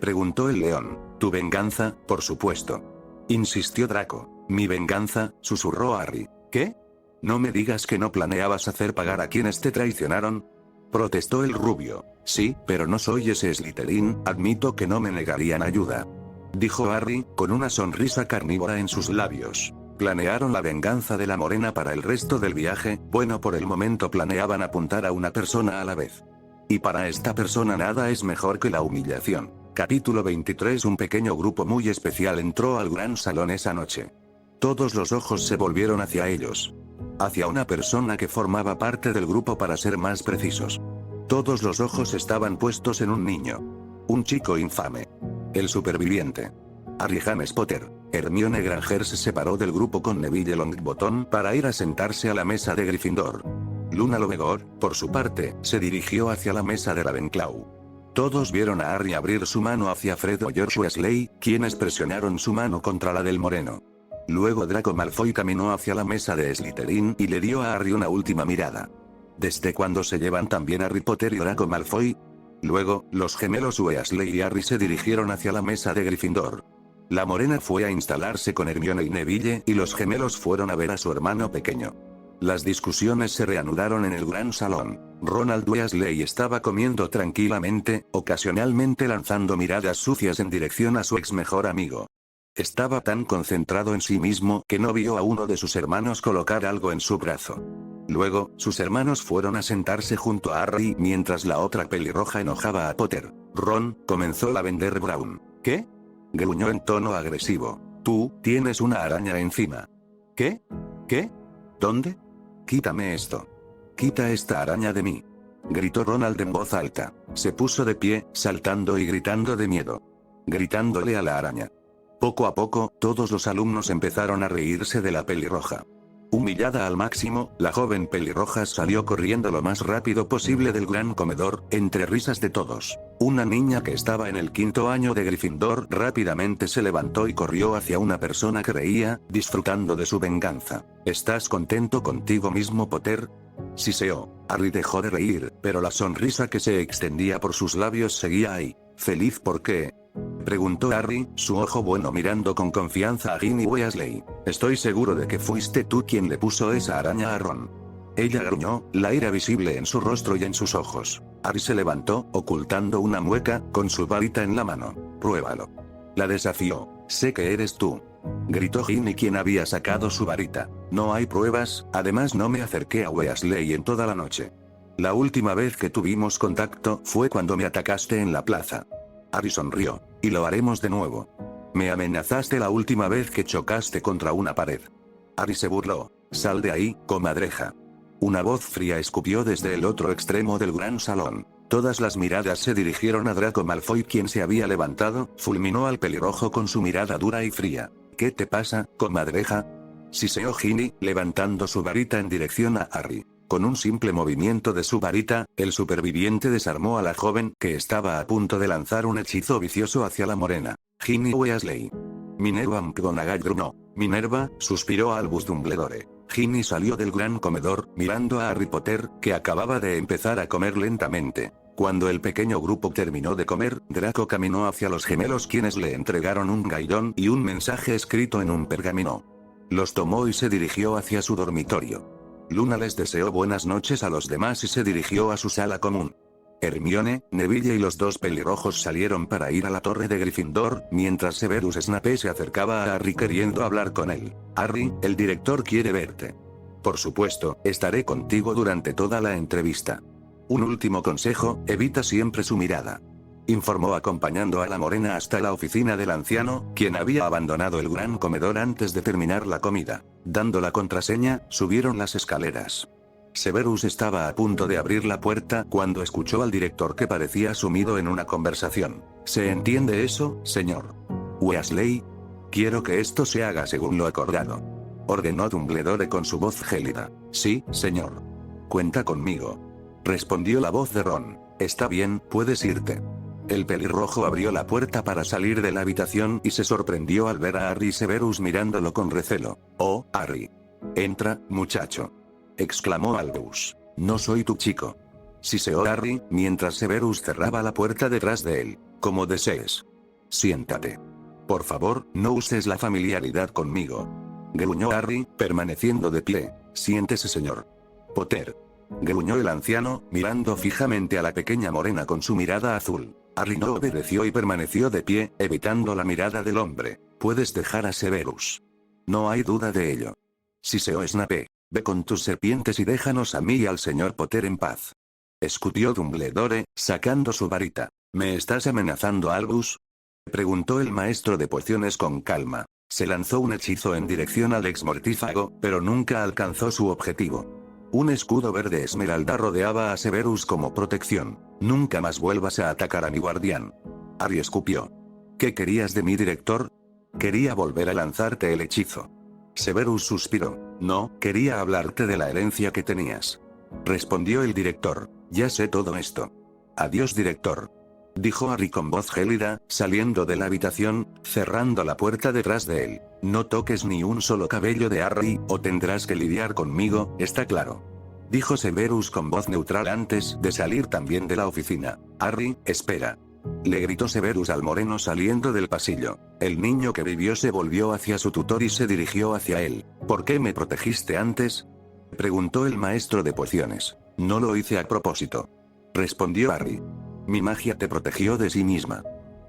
[SPEAKER 2] preguntó el león. «Tu venganza, por supuesto», insistió Draco. «¿Mi venganza?», susurró Harry. «¿Qué? No me digas que no planeabas hacer pagar a quienes te traicionaron», protestó el rubio. «Sí, pero no soy ese Slytherin, admito que no me negarían ayuda», dijo Harry, con una sonrisa carnívora en sus labios. ¿Planearon la venganza de la morena para el resto del viaje? Bueno, por el momento planeaban apuntar a una persona a la vez. Y para esta persona nada es mejor que la humillación. Capítulo 23. Un pequeño grupo muy especial entró al gran salón esa noche. Todos los ojos se volvieron hacia ellos. Hacia una persona que formaba parte del grupo, para ser más precisos. Todos los ojos estaban puestos en un niño. Un chico infame. El superviviente. Harry James Potter. Hermione Granger se separó del grupo con Neville Longbottom para ir a sentarse a la mesa de Gryffindor. Luna Lovegood, por su parte, se dirigió hacia la mesa de Ravenclaw. Todos vieron a Harry abrir su mano hacia Fred o George Weasley, quienes presionaron su mano contra la del moreno. Luego Draco Malfoy caminó hacia la mesa de Slytherin y le dio a Harry una última mirada. ¿Desde cuándo se llevan tan bien Harry Potter y Draco Malfoy? Luego, los gemelos Weasley y Harry se dirigieron hacia la mesa de Gryffindor. La morena fue a instalarse con Hermione y Neville, y los gemelos fueron a ver a su hermano pequeño. Las discusiones se reanudaron en el gran salón. Ronald Weasley estaba comiendo tranquilamente, ocasionalmente lanzando miradas sucias en dirección a su ex mejor amigo. Estaba tan concentrado en sí mismo que no vio a uno de sus hermanos colocar algo en su brazo. Luego, sus hermanos fueron a sentarse junto a Harry mientras la otra pelirroja enojaba a Potter. Ron, comenzó Lavender Brown. ¿Qué? Gruñó en tono agresivo. Tú, tienes una araña encima. ¿Qué? ¿Qué? ¿Dónde? Quítame esto. Quita esta araña de mí. Gritó Ronald en voz alta. Se puso de pie, saltando y gritando de miedo. Gritándole a la araña. Poco a poco, todos los alumnos empezaron a reírse de la pelirroja. Humillada al máximo, la joven pelirroja salió corriendo lo más rápido posible del gran comedor, entre risas de todos. Una niña que estaba en el quinto año de Gryffindor rápidamente se levantó y corrió hacia una persona que reía, disfrutando de su venganza. ¿Estás contento contigo mismo, Potter? Siseó. Harry dejó de reír, pero la sonrisa que se extendía por sus labios seguía ahí. ¿Feliz por qué? Preguntó Harry, su ojo bueno mirando con confianza a Ginny Weasley. Estoy seguro de que fuiste tú quien le puso esa araña a Ron. Ella gruñó, la ira visible en su rostro y en sus ojos. Harry se levantó, ocultando una mueca, con su varita en la mano. Pruébalo. La desafió. Sé que eres tú. Gritó Ginny, quien había sacado su varita. No hay pruebas, además no me acerqué a Weasley en toda la noche. La última vez que tuvimos contacto fue cuando me atacaste en la plaza. Harry sonrió. Y lo haremos de nuevo. Me amenazaste la última vez que chocaste contra una pared. Harry se burló. Sal de ahí, comadreja. Una voz fría escupió desde el otro extremo del gran salón. Todas las miradas se dirigieron a Draco Malfoy, quien se había levantado, fulminó al pelirrojo con su mirada dura y fría. ¿Qué te pasa, comadreja? Siseó Ginny, levantando su varita en dirección a Harry. Con un simple movimiento de su varita, el superviviente desarmó a la joven, que estaba a punto de lanzar un hechizo vicioso hacia la morena. Ginny Weasley. Minerva McGonagall gruñó. Minerva, suspiró Albus Dumbledore. Ginny salió del gran comedor, mirando a Harry Potter, que acababa de empezar a comer lentamente. Cuando el pequeño grupo terminó de comer, Draco caminó hacia los gemelos, quienes le entregaron un gaillón y un mensaje escrito en un pergamino. Los tomó y se dirigió hacia su dormitorio. Luna les deseó buenas noches a los demás y se dirigió a su sala común. Hermione, Neville y los dos pelirrojos salieron para ir a la torre de Gryffindor, mientras Severus Snape se acercaba a Harry queriendo hablar con él. Harry, el director quiere verte. Por supuesto, estaré contigo durante toda la entrevista. Un último consejo, evita siempre su mirada. Informó acompañando a la morena hasta la oficina del anciano, quien había abandonado el gran comedor antes de terminar la comida. Dando la contraseña, subieron las escaleras. Severus estaba a punto de abrir la puerta cuando escuchó al director, que parecía sumido en una conversación. ¿Se entiende eso, señor Weasley? Quiero que esto se haga según lo acordado. Ordenó Dumbledore con su voz gélida. Sí, señor. Cuenta conmigo. Respondió la voz de Ron. Está bien, puedes irte. El pelirrojo abrió la puerta para salir de la habitación y se sorprendió al ver a Harry y Severus mirándolo con recelo. Oh, Harry. Entra, muchacho. Exclamó Albus. No soy tu chico. Siseó Harry, mientras Severus cerraba la puerta detrás de él. Como desees. Siéntate. Por favor, no uses la familiaridad conmigo. Gruñó Harry, permaneciendo de pie. Siéntese, señor Potter. Gruñó el anciano, mirando fijamente a la pequeña morena con su mirada azul. Harry no obedeció y permaneció de pie, evitando la mirada del hombre. Puedes dejar a Severus. No hay duda de ello. Siseó Snape. Ve con tus serpientes y déjanos a mí y al señor Potter en paz. Escupió Dumbledore, sacando su varita. ¿Me estás amenazando, Albus? Preguntó el maestro de pociones con calma. Se lanzó un hechizo en dirección al ex mortífago, pero nunca alcanzó su objetivo. Un escudo verde esmeralda rodeaba a Severus como protección. Nunca más vuelvas a atacar a mi guardián. Harry escupió. ¿Qué querías de mí, director? Quería volver a lanzarte el hechizo. Severus suspiró. No, quería hablarte de la herencia que tenías. Respondió el director. Ya sé todo esto. Adiós, director. Dijo Harry con voz gélida, saliendo de la habitación, cerrando la puerta detrás de él. No toques ni un solo cabello de Harry, o tendrás que lidiar conmigo, ¿está claro? Dijo Severus con voz neutral antes de salir también de la oficina. Harry, espera. Le gritó Severus al moreno saliendo del pasillo. El niño que vivió se volvió hacia su tutor y se dirigió hacia él. ¿Por qué me protegiste antes? Preguntó el maestro de pociones. No lo hice a propósito. Respondió Harry. Mi magia te protegió de sí misma.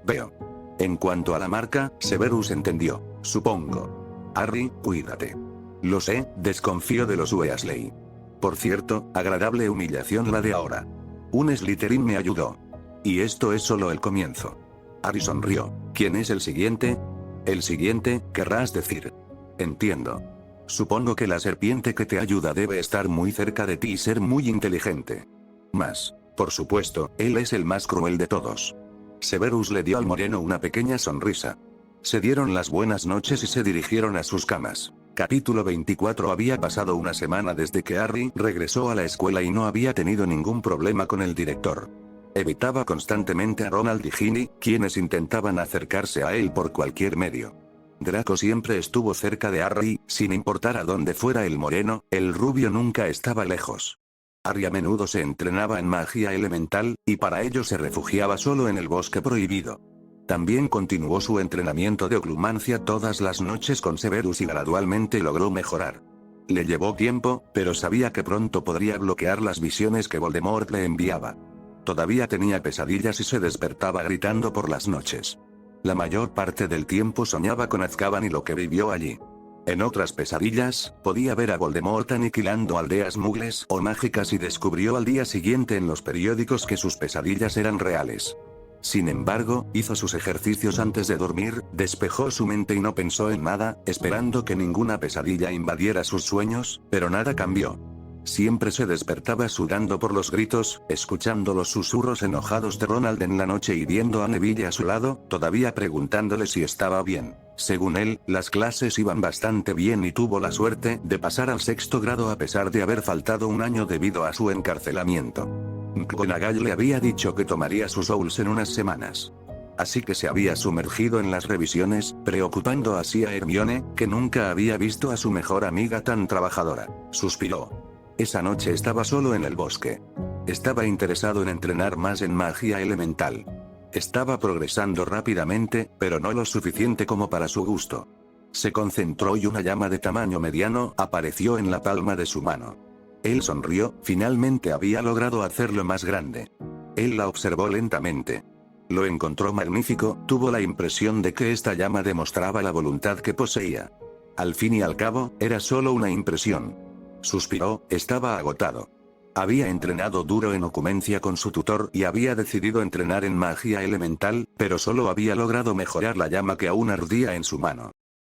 [SPEAKER 2] Veo. En cuanto a la marca, Severus entendió. Supongo. Harry, cuídate. Lo sé, desconfío de los Weasley. Por cierto, agradable humillación la de ahora. Un Slytherin me ayudó. Y esto es solo el comienzo. Harry sonrió. ¿Quién es el siguiente? El siguiente, querrás decir. Entiendo. Supongo que la serpiente que te ayuda debe estar muy cerca de ti y ser muy inteligente. Más. Por supuesto, él es el más cruel de todos. Severus le dio al moreno una pequeña sonrisa. Se dieron las buenas noches y se dirigieron a sus camas. Capítulo 24. Había pasado una semana desde que Harry regresó a la escuela y no había tenido ningún problema con el director. Evitaba constantemente a Ronald y Ginny, quienes intentaban acercarse a él por cualquier medio. Draco siempre estuvo cerca de Harry, sin importar a dónde fuera el moreno, el rubio nunca estaba lejos. Harry a menudo se entrenaba en magia elemental, y para ello se refugiaba solo en el bosque prohibido. También continuó su entrenamiento de oclumancia todas las noches con Severus y gradualmente logró mejorar. Le llevó tiempo, pero sabía que pronto podría bloquear las visiones que Voldemort le enviaba. Todavía tenía pesadillas y se despertaba gritando por las noches. La mayor parte del tiempo soñaba con Azkaban y lo que vivió allí. En otras pesadillas, podía ver a Voldemort aniquilando aldeas mugles o mágicas y descubrió al día siguiente en los periódicos que sus pesadillas eran reales. Sin embargo, hizo sus ejercicios antes de dormir, despejó su mente y no pensó en nada, esperando que ninguna pesadilla invadiera sus sueños, pero nada cambió. Siempre se despertaba sudando por los gritos, escuchando los susurros enojados de Ronald en la noche y viendo a Neville a su lado, todavía preguntándole si estaba bien. Según él, las clases iban bastante bien y tuvo la suerte de pasar al 6º grado a pesar de haber faltado un año debido a su encarcelamiento. McGonagall le había dicho que tomaría sus Owls en unas semanas. Así que se había sumergido en las revisiones, preocupando así a Hermione, que nunca había visto a su mejor amiga tan trabajadora. Suspiró. Esa noche estaba solo en el bosque. Estaba interesado en entrenar más en magia elemental. Estaba progresando rápidamente, pero no lo suficiente como para su gusto. Se concentró y una llama de tamaño mediano apareció en la palma de su mano. Él sonrió, finalmente había logrado hacerlo más grande. Él la observó lentamente. Lo encontró magnífico, tuvo la impresión de que esta llama demostraba la voluntad que poseía. Al fin y al cabo, era solo una impresión. Suspiró, estaba agotado. Había entrenado duro en ocumencia con su tutor y había decidido entrenar en magia elemental, pero solo había logrado mejorar la llama que aún ardía en su mano.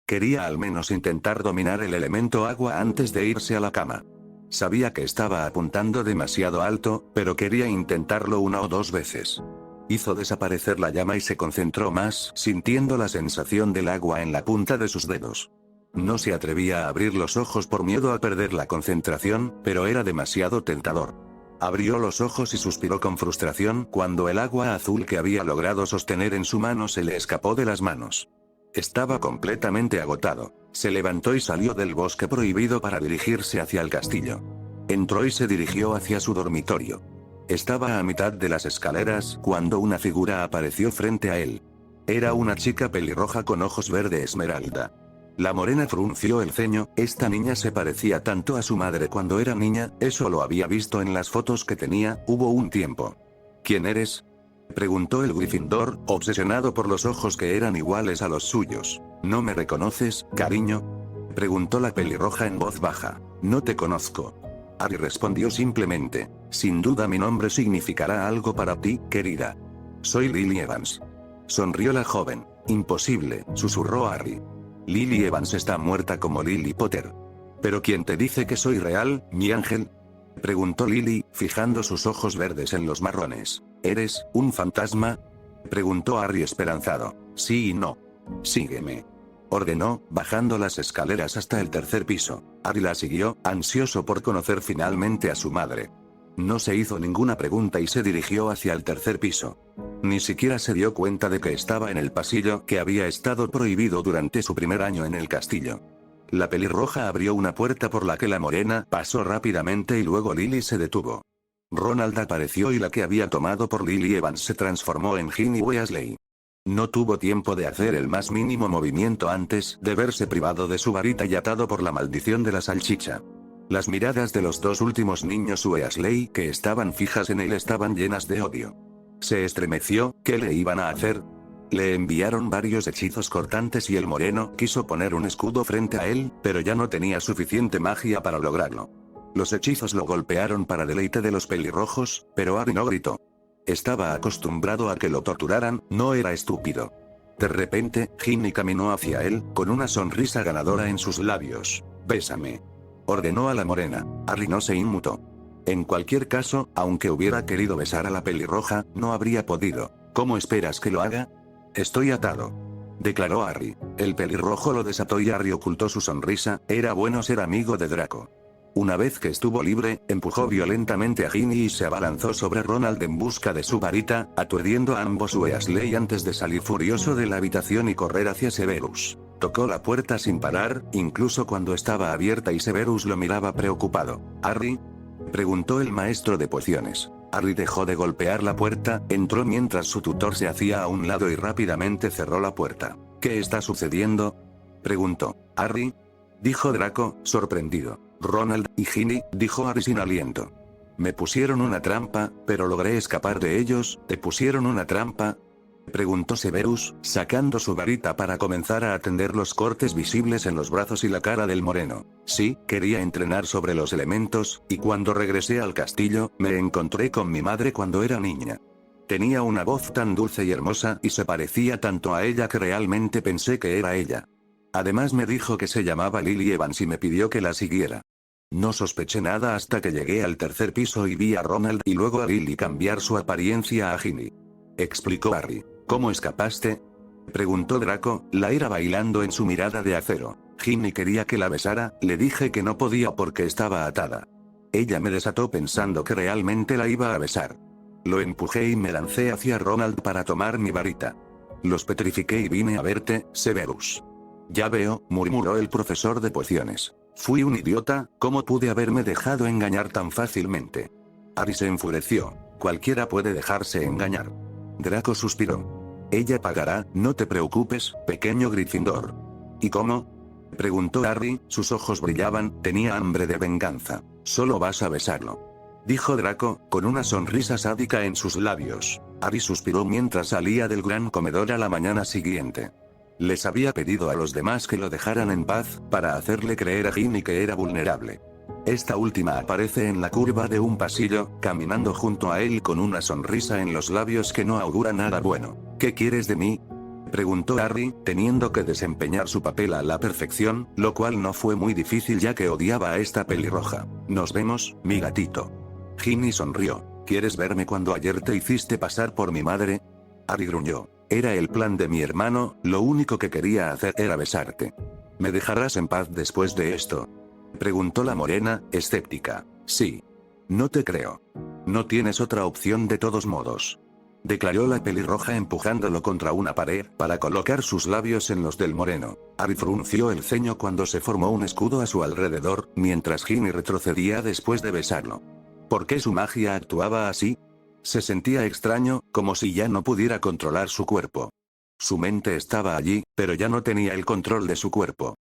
[SPEAKER 2] Quería al menos intentar dominar el elemento agua antes de irse a la cama. Sabía que estaba apuntando demasiado alto, pero quería intentarlo 1 o 2 veces. Hizo desaparecer la llama y se concentró más, sintiendo la sensación del agua en la punta de sus dedos. No se atrevía a abrir los ojos por miedo a perder la concentración, pero era demasiado tentador. Abrió los ojos y suspiró con frustración cuando el agua azul que había logrado sostener en su mano se le escapó de las manos. Estaba completamente agotado. Se levantó y salió del bosque prohibido para dirigirse hacia el castillo. Entró y se dirigió hacia su dormitorio. Estaba a mitad de las escaleras cuando una figura apareció frente a él. Era una chica pelirroja con ojos verde esmeralda. La morena frunció el ceño, esta niña se parecía tanto a su madre cuando era niña, eso lo había visto en las fotos que tenía, hubo un tiempo. ¿Quién eres?, preguntó el Gryffindor, obsesionado por los ojos que eran iguales a los suyos. ¿No me reconoces, cariño?, preguntó la pelirroja en voz baja. No te conozco. Harry respondió simplemente. Sin duda mi nombre significará algo para ti, querida. Soy Lily Evans. Sonrió la joven. Imposible, susurró Harry. Lily Evans está muerta como Lily Potter. ¿Pero quién te dice que soy real, mi ángel? Preguntó Lily, fijando sus ojos verdes en los marrones. ¿Eres un fantasma? Preguntó Harry esperanzado. Sí y no. Sígueme, ordenó, bajando las escaleras hasta el tercer piso. Harry la siguió, ansioso por conocer finalmente a su madre. No se hizo ninguna pregunta y se dirigió hacia el tercer piso. Ni siquiera se dio cuenta de que estaba en el pasillo que había estado prohibido durante su primer año en el castillo. La pelirroja abrió una puerta por la que la morena pasó rápidamente y luego Lily se detuvo. Ronald apareció y la que había tomado por Lily Evans se transformó en Ginny Weasley. No tuvo tiempo de hacer el más mínimo movimiento antes de verse privado de su varita y atado por la maldición de la salchicha. Las miradas de los dos últimos niños Weasley que estaban fijas en él estaban llenas de odio. Se estremeció. ¿Qué le iban a hacer? Le enviaron varios hechizos cortantes y el moreno quiso poner un escudo frente a él, pero ya no tenía suficiente magia para lograrlo. Los hechizos lo golpearon para deleite de los pelirrojos, pero Harry no gritó. Estaba acostumbrado a que lo torturaran, no era estúpido. De repente, Ginny caminó hacia él, con una sonrisa ganadora en sus labios. «Bésame», ordenó a la morena. Harry no se inmutó. En cualquier caso, aunque hubiera querido besar a la pelirroja, no habría podido. ¿Cómo esperas que lo haga? Estoy atado, declaró Harry. El pelirrojo lo desató y Harry ocultó su sonrisa. Era bueno ser amigo de Draco. Una vez que estuvo libre, empujó violentamente a Ginny y se abalanzó sobre Ronald en busca de su varita, aturdiendo a ambos Weasley antes de salir furioso de la habitación y correr hacia Severus. Tocó la puerta sin parar, incluso cuando estaba abierta y Severus lo miraba preocupado. «¿Harry?», preguntó el maestro de pociones. Harry dejó de golpear la puerta, entró mientras su tutor se hacía a un lado y rápidamente cerró la puerta. «¿Qué está sucediendo?», preguntó. «Harry», dijo Draco, sorprendido. «Ronald y Ginny», dijo Harry sin aliento. «Me pusieron una trampa, pero logré escapar de ellos». «¿Te pusieron una trampa?», preguntó Severus, sacando su varita para comenzar a atender los cortes visibles en los brazos y la cara del moreno. «Sí, quería entrenar sobre los elementos, y cuando regresé al castillo, me encontré con mi madre cuando era niña. Tenía una voz tan dulce y hermosa y se parecía tanto a ella que realmente pensé que era ella. Además me dijo que se llamaba Lily Evans y me pidió que la siguiera. No sospeché nada hasta que llegué al tercer piso y vi a Ronald y luego a Lily cambiar su apariencia a Ginny», explicó Harry. «¿Cómo escapaste?», preguntó Draco, la ira bailando en su mirada de acero. «Ginny quería que la besara, le dije que no podía porque estaba atada. Ella me desató pensando que realmente la iba a besar. Lo empujé y me lancé hacia Ronald para tomar mi varita. Los petrifiqué y vine a verte, Severus». «Ya veo», murmuró el profesor de pociones. «Fui un idiota, ¿cómo pude haberme dejado engañar tan fácilmente?». Harry se enfureció. «Cualquiera puede dejarse engañar». Draco suspiró. «Ella pagará, no te preocupes, pequeño Gryffindor». «¿Y cómo?», preguntó Harry, sus ojos brillaban, tenía hambre de venganza. «Solo vas a besarlo», dijo Draco, con una sonrisa sádica en sus labios. Harry suspiró mientras salía del gran comedor a la mañana siguiente. Les había pedido a los demás que lo dejaran en paz, para hacerle creer a Ginny que era vulnerable. Esta última aparece en la curva de un pasillo, caminando junto a él con una sonrisa en los labios que no augura nada bueno. «¿Qué quieres de mí?», preguntó Harry, teniendo que desempeñar su papel a la perfección, lo cual no fue muy difícil ya que odiaba a esta pelirroja. «Nos vemos, mi gatito». Ginny sonrió. «¿Quieres verme cuando ayer te hiciste pasar por mi madre?». Harry gruñó. «Era el plan de mi hermano, lo único que quería hacer era besarte». «¿Me dejarás en paz después de esto?», preguntó la morena, escéptica. «Sí. No te creo. No tienes otra opción de todos modos», declaró la pelirroja empujándolo contra una pared para colocar sus labios en los del moreno. Harry frunció el ceño cuando se formó un escudo a su alrededor, mientras Ginny retrocedía después de besarlo. ¿Por qué su magia actuaba así? Se sentía extraño, como si ya no pudiera controlar su cuerpo. Su mente estaba allí, pero ya no tenía el control de su cuerpo.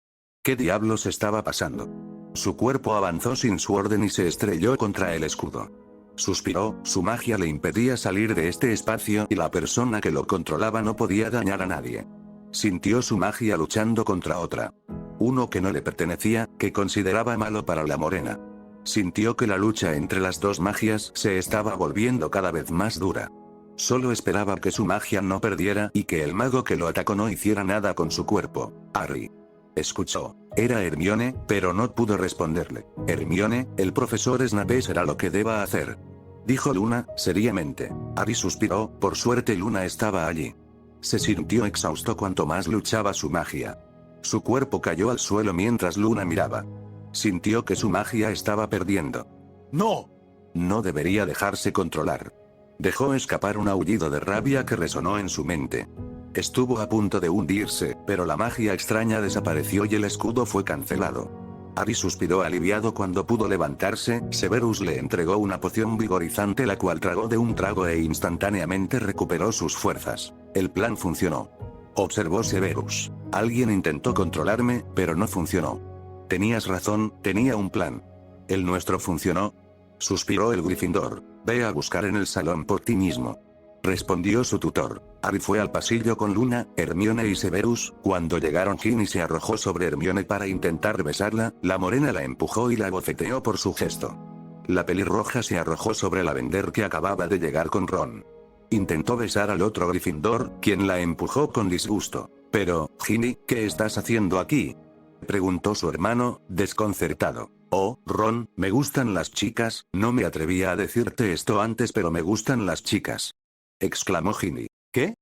[SPEAKER 2] ¿Qué diablos estaba pasando? Su cuerpo avanzó sin su orden y se estrelló contra el escudo. Suspiró, su magia le impedía salir de este espacio y la persona que lo controlaba no podía dañar a nadie. Sintió su magia luchando contra otra. Uno que no le pertenecía, que consideraba malo para la morena. Sintió que la lucha entre las dos magias se estaba volviendo cada vez más dura. Solo esperaba que su magia no perdiera y que el mago que lo atacó no hiciera nada con su cuerpo. «Harry», Escuchó. Era Hermione, pero no pudo responderle. Hermione, el profesor Snape será lo que deba hacer. Dijo Luna, seriamente. Harry suspiró, por suerte Luna estaba allí. Se sintió exhausto cuanto más luchaba su magia. Su cuerpo cayó al suelo mientras Luna miraba. Sintió que su magia estaba perdiendo.
[SPEAKER 3] ¡No!
[SPEAKER 2] No debería dejarse controlar. Dejó escapar un aullido de rabia que resonó en su mente. Estuvo a punto de hundirse, pero la magia extraña desapareció y el escudo fue cancelado. Harry suspiró aliviado cuando pudo levantarse. Severus le entregó una poción vigorizante la cual tragó de un trago e instantáneamente recuperó sus fuerzas. El plan funcionó. Observó Severus. Alguien intentó controlarme, pero no funcionó. Tenías razón, tenía un plan. ¿El nuestro funcionó? Suspiró el Gryffindor. Ve a buscar en el salón por ti mismo. Respondió su tutor. Harry fue al pasillo con Luna, Hermione y Severus. Cuando llegaron, Ginny se arrojó sobre Hermione para intentar besarla. La morena la empujó y la bofeteó por su gesto. La pelirroja se arrojó sobre la Lavender que acababa de llegar con Ron. Intentó besar al otro Gryffindor, quien la empujó con disgusto. Pero, Ginny, ¿qué estás haciendo aquí?, preguntó su hermano, desconcertado. Oh, Ron, me gustan las chicas. No me atrevía a decirte esto antes, pero me gustan las chicas, exclamó Ginny. ¿Qué?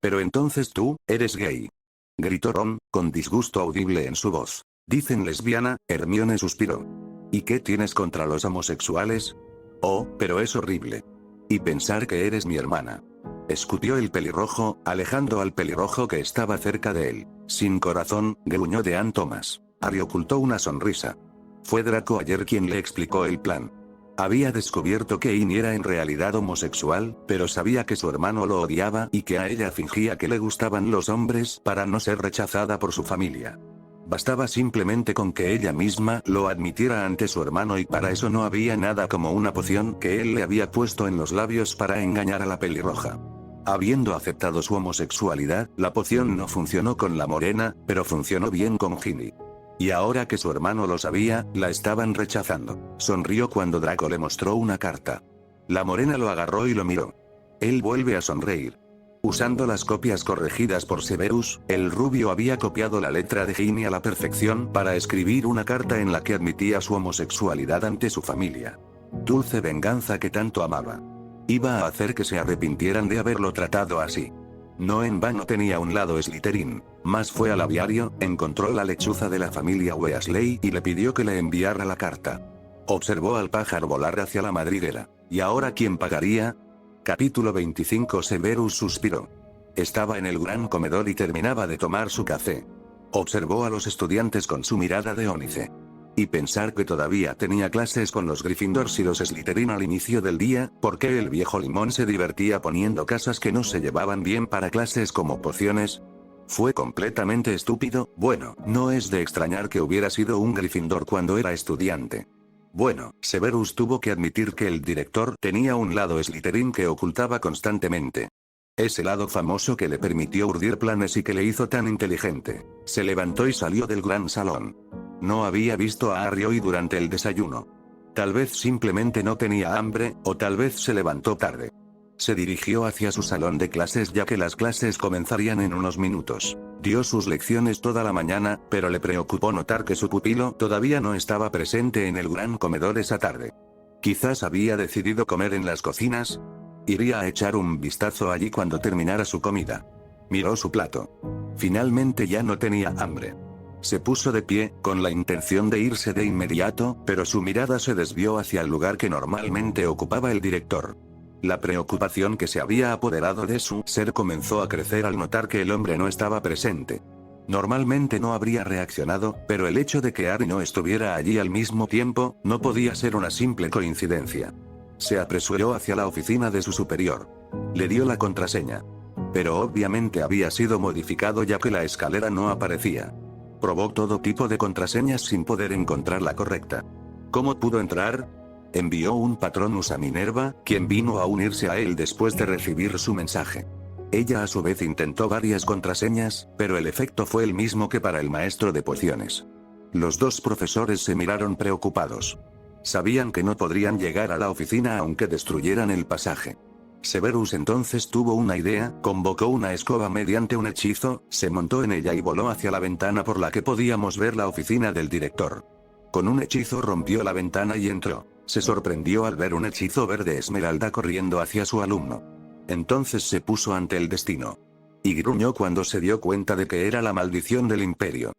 [SPEAKER 2] Pero entonces tú, eres gay, gritó Ron, con disgusto audible en su voz. Dicen lesbiana. Hermione suspiró. ¿Y qué tienes contra los homosexuales? Oh, pero es horrible. Y pensar que eres mi hermana, escupió el pelirrojo, alejando al pelirrojo que estaba cerca de él. Sin corazón, gruñó Dean Thomas. Harry ocultó una sonrisa. Fue Draco ayer quien le explicó el plan. Había descubierto que Ginny era en realidad homosexual, pero sabía que su hermano lo odiaba y que a ella fingía que le gustaban los hombres para no ser rechazada por su familia. Bastaba simplemente con que ella misma lo admitiera ante su hermano y para eso no había nada como una poción que él le había puesto en los labios para engañar a la pelirroja. Habiendo aceptado su homosexualidad, la poción no funcionó con la morena, pero funcionó bien con Ginny. Y ahora que su hermano lo sabía, la estaban rechazando. Sonrió cuando Draco le mostró una carta. La morena lo agarró y lo miró. Él vuelve a sonreír. Usando las copias corregidas por Severus, el rubio había copiado la letra de Ginny a la perfección para escribir una carta en la que admitía su homosexualidad ante su familia. Dulce venganza que tanto amaba. Iba a hacer que se arrepintieran de haberlo tratado así. No en vano tenía un lado Slytherin. Más fue al aviario, encontró la lechuza de la familia Weasley y le pidió que le enviara la carta. Observó al pájaro volar hacia la madriguera. ¿Y ahora quién pagaría? Capítulo 25. Severus suspiró. Estaba en el gran comedor y terminaba de tomar su café. Observó a los estudiantes con su mirada de ónice. Y pensar que todavía tenía clases con los Gryffindors y los Slytherin al inicio del día, porque el viejo limón se divertía poniendo casas que no se llevaban bien para clases como pociones. Fue completamente estúpido. Bueno, no es de extrañar que hubiera sido un Gryffindor cuando era estudiante. Bueno, Severus tuvo que admitir que el director tenía un lado Slytherin que ocultaba constantemente. Ese lado famoso que le permitió urdir planes y que le hizo tan inteligente. Se levantó y salió del gran salón. No había visto a Harry hoy durante el desayuno. Tal vez simplemente no tenía hambre, o tal vez se levantó tarde. Se dirigió hacia su salón de clases ya que las clases comenzarían en unos minutos. Dio sus lecciones toda la mañana, pero le preocupó notar que su pupilo todavía no estaba presente en el gran comedor esa tarde. Quizás había decidido comer en las cocinas. Iría a echar un vistazo allí cuando terminara su comida. Miró su plato. Finalmente ya no tenía hambre. Se puso de pie, con la intención de irse de inmediato, pero su mirada se desvió hacia el lugar que normalmente ocupaba el director. La preocupación que se había apoderado de su ser comenzó a crecer al notar que el hombre no estaba presente. Normalmente no habría reaccionado, pero el hecho de que Harry no estuviera allí al mismo tiempo, no podía ser una simple coincidencia. Se apresuró hacia la oficina de su superior. Le dio la contraseña. Pero obviamente había sido modificado ya que la escalera no aparecía. Probó todo tipo de contraseñas sin poder encontrar la correcta. ¿Cómo pudo entrar? Envió un Patronus a Minerva, quien vino a unirse a él después de recibir su mensaje. Ella a su vez intentó varias contraseñas, pero el efecto fue el mismo que para el maestro de pociones. Los dos profesores se miraron preocupados. Sabían que no podrían llegar a la oficina aunque destruyeran el pasaje. Severus entonces tuvo una idea, convocó una escoba mediante un hechizo, se montó en ella y voló hacia la ventana por la que podíamos ver la oficina del director. Con un hechizo rompió la ventana y entró. Se sorprendió al ver un hechizo verde esmeralda corriendo hacia su alumno. Entonces se puso ante el destino. Y gruñó cuando se dio cuenta de que era la maldición del imperio.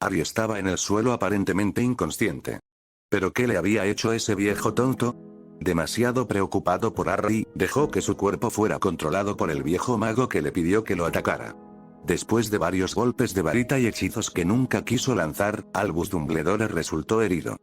[SPEAKER 2] Harry estaba en el suelo aparentemente inconsciente. ¿Pero qué le había hecho ese viejo tonto? Demasiado preocupado por Harry, dejó que su cuerpo fuera controlado por el viejo mago que le pidió que lo atacara. Después de varios golpes de varita y hechizos que nunca quiso lanzar, Albus Dumbledore resultó herido.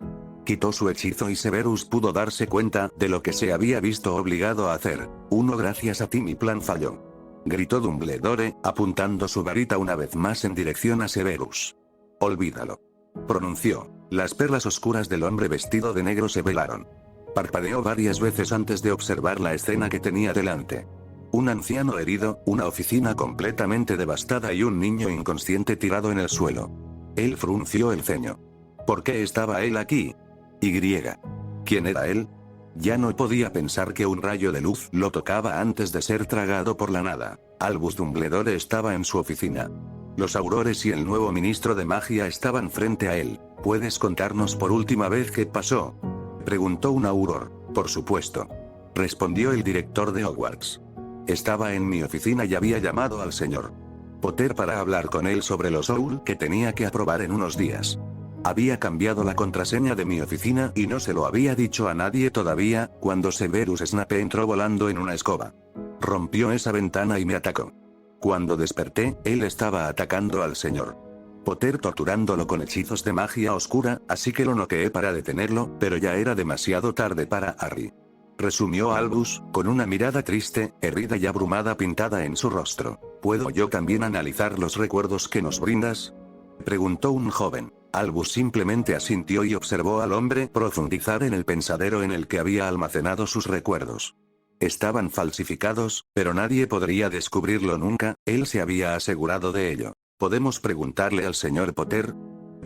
[SPEAKER 2] Quitó su hechizo y Severus pudo darse cuenta de lo que se había visto obligado a hacer. Gracias a ti mi plan falló. Gritó Dumbledore, apuntando su varita una vez más en dirección a Severus. Olvídalo. Pronunció. Las perlas oscuras del hombre vestido de negro se velaron. Parpadeó varias veces antes de observar la escena que tenía delante. Un anciano herido, una oficina completamente devastada y un niño inconsciente tirado en el suelo. Él frunció el ceño. ¿Por qué estaba él aquí? ¿Quién era él? Ya no podía pensar que un rayo de luz lo tocaba antes de ser tragado por la nada. Albus Dumbledore estaba en su oficina. Los aurores y el nuevo ministro de magia estaban frente a él. ¿Puedes contarnos por última vez qué pasó? Preguntó un auror. Por supuesto. Respondió el director de Hogwarts. Estaba en mi oficina y había llamado al señor Potter para hablar con él sobre los OUL que tenía que aprobar en unos días. Había cambiado la contraseña de mi oficina y no se lo había dicho a nadie todavía, cuando Severus Snape entró volando en una escoba. Rompió esa ventana y me atacó. Cuando desperté, él estaba atacando al señor Potter torturándolo con hechizos de magia oscura, así que lo noqueé para detenerlo, pero ya era demasiado tarde para Harry. Resumió Albus, con una mirada triste, herida y abrumada pintada en su rostro. ¿Puedo yo también analizar los recuerdos que nos brindas? Preguntó un joven. Albus simplemente asintió y observó al hombre profundizar en el pensadero en el que había almacenado sus recuerdos. Estaban falsificados, pero nadie podría descubrirlo nunca, él se había asegurado de ello. ¿Podemos preguntarle al señor Potter?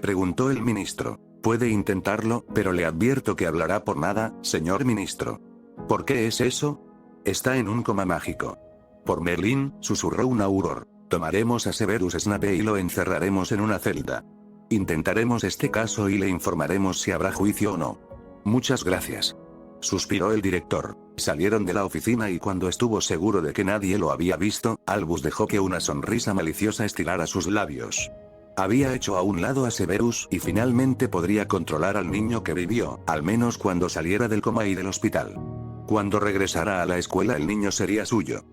[SPEAKER 2] Preguntó el ministro. Puede intentarlo, pero le advierto que hablará por nada, señor ministro. ¿Por qué es eso? Está en un coma mágico. Por Merlín, susurró un auror. Tomaremos a Severus Snape y lo encerraremos en una celda. Intentaremos este caso y le informaremos si habrá juicio o no. Muchas gracias. Suspiró el director. Salieron de la oficina y cuando estuvo seguro de que nadie lo había visto, Albus dejó que una sonrisa maliciosa estilara sus labios. Había hecho a un lado a Severus y finalmente podría controlar al niño que vivió, al menos cuando saliera del coma y del hospital. Cuando regresara a la escuela el niño sería suyo.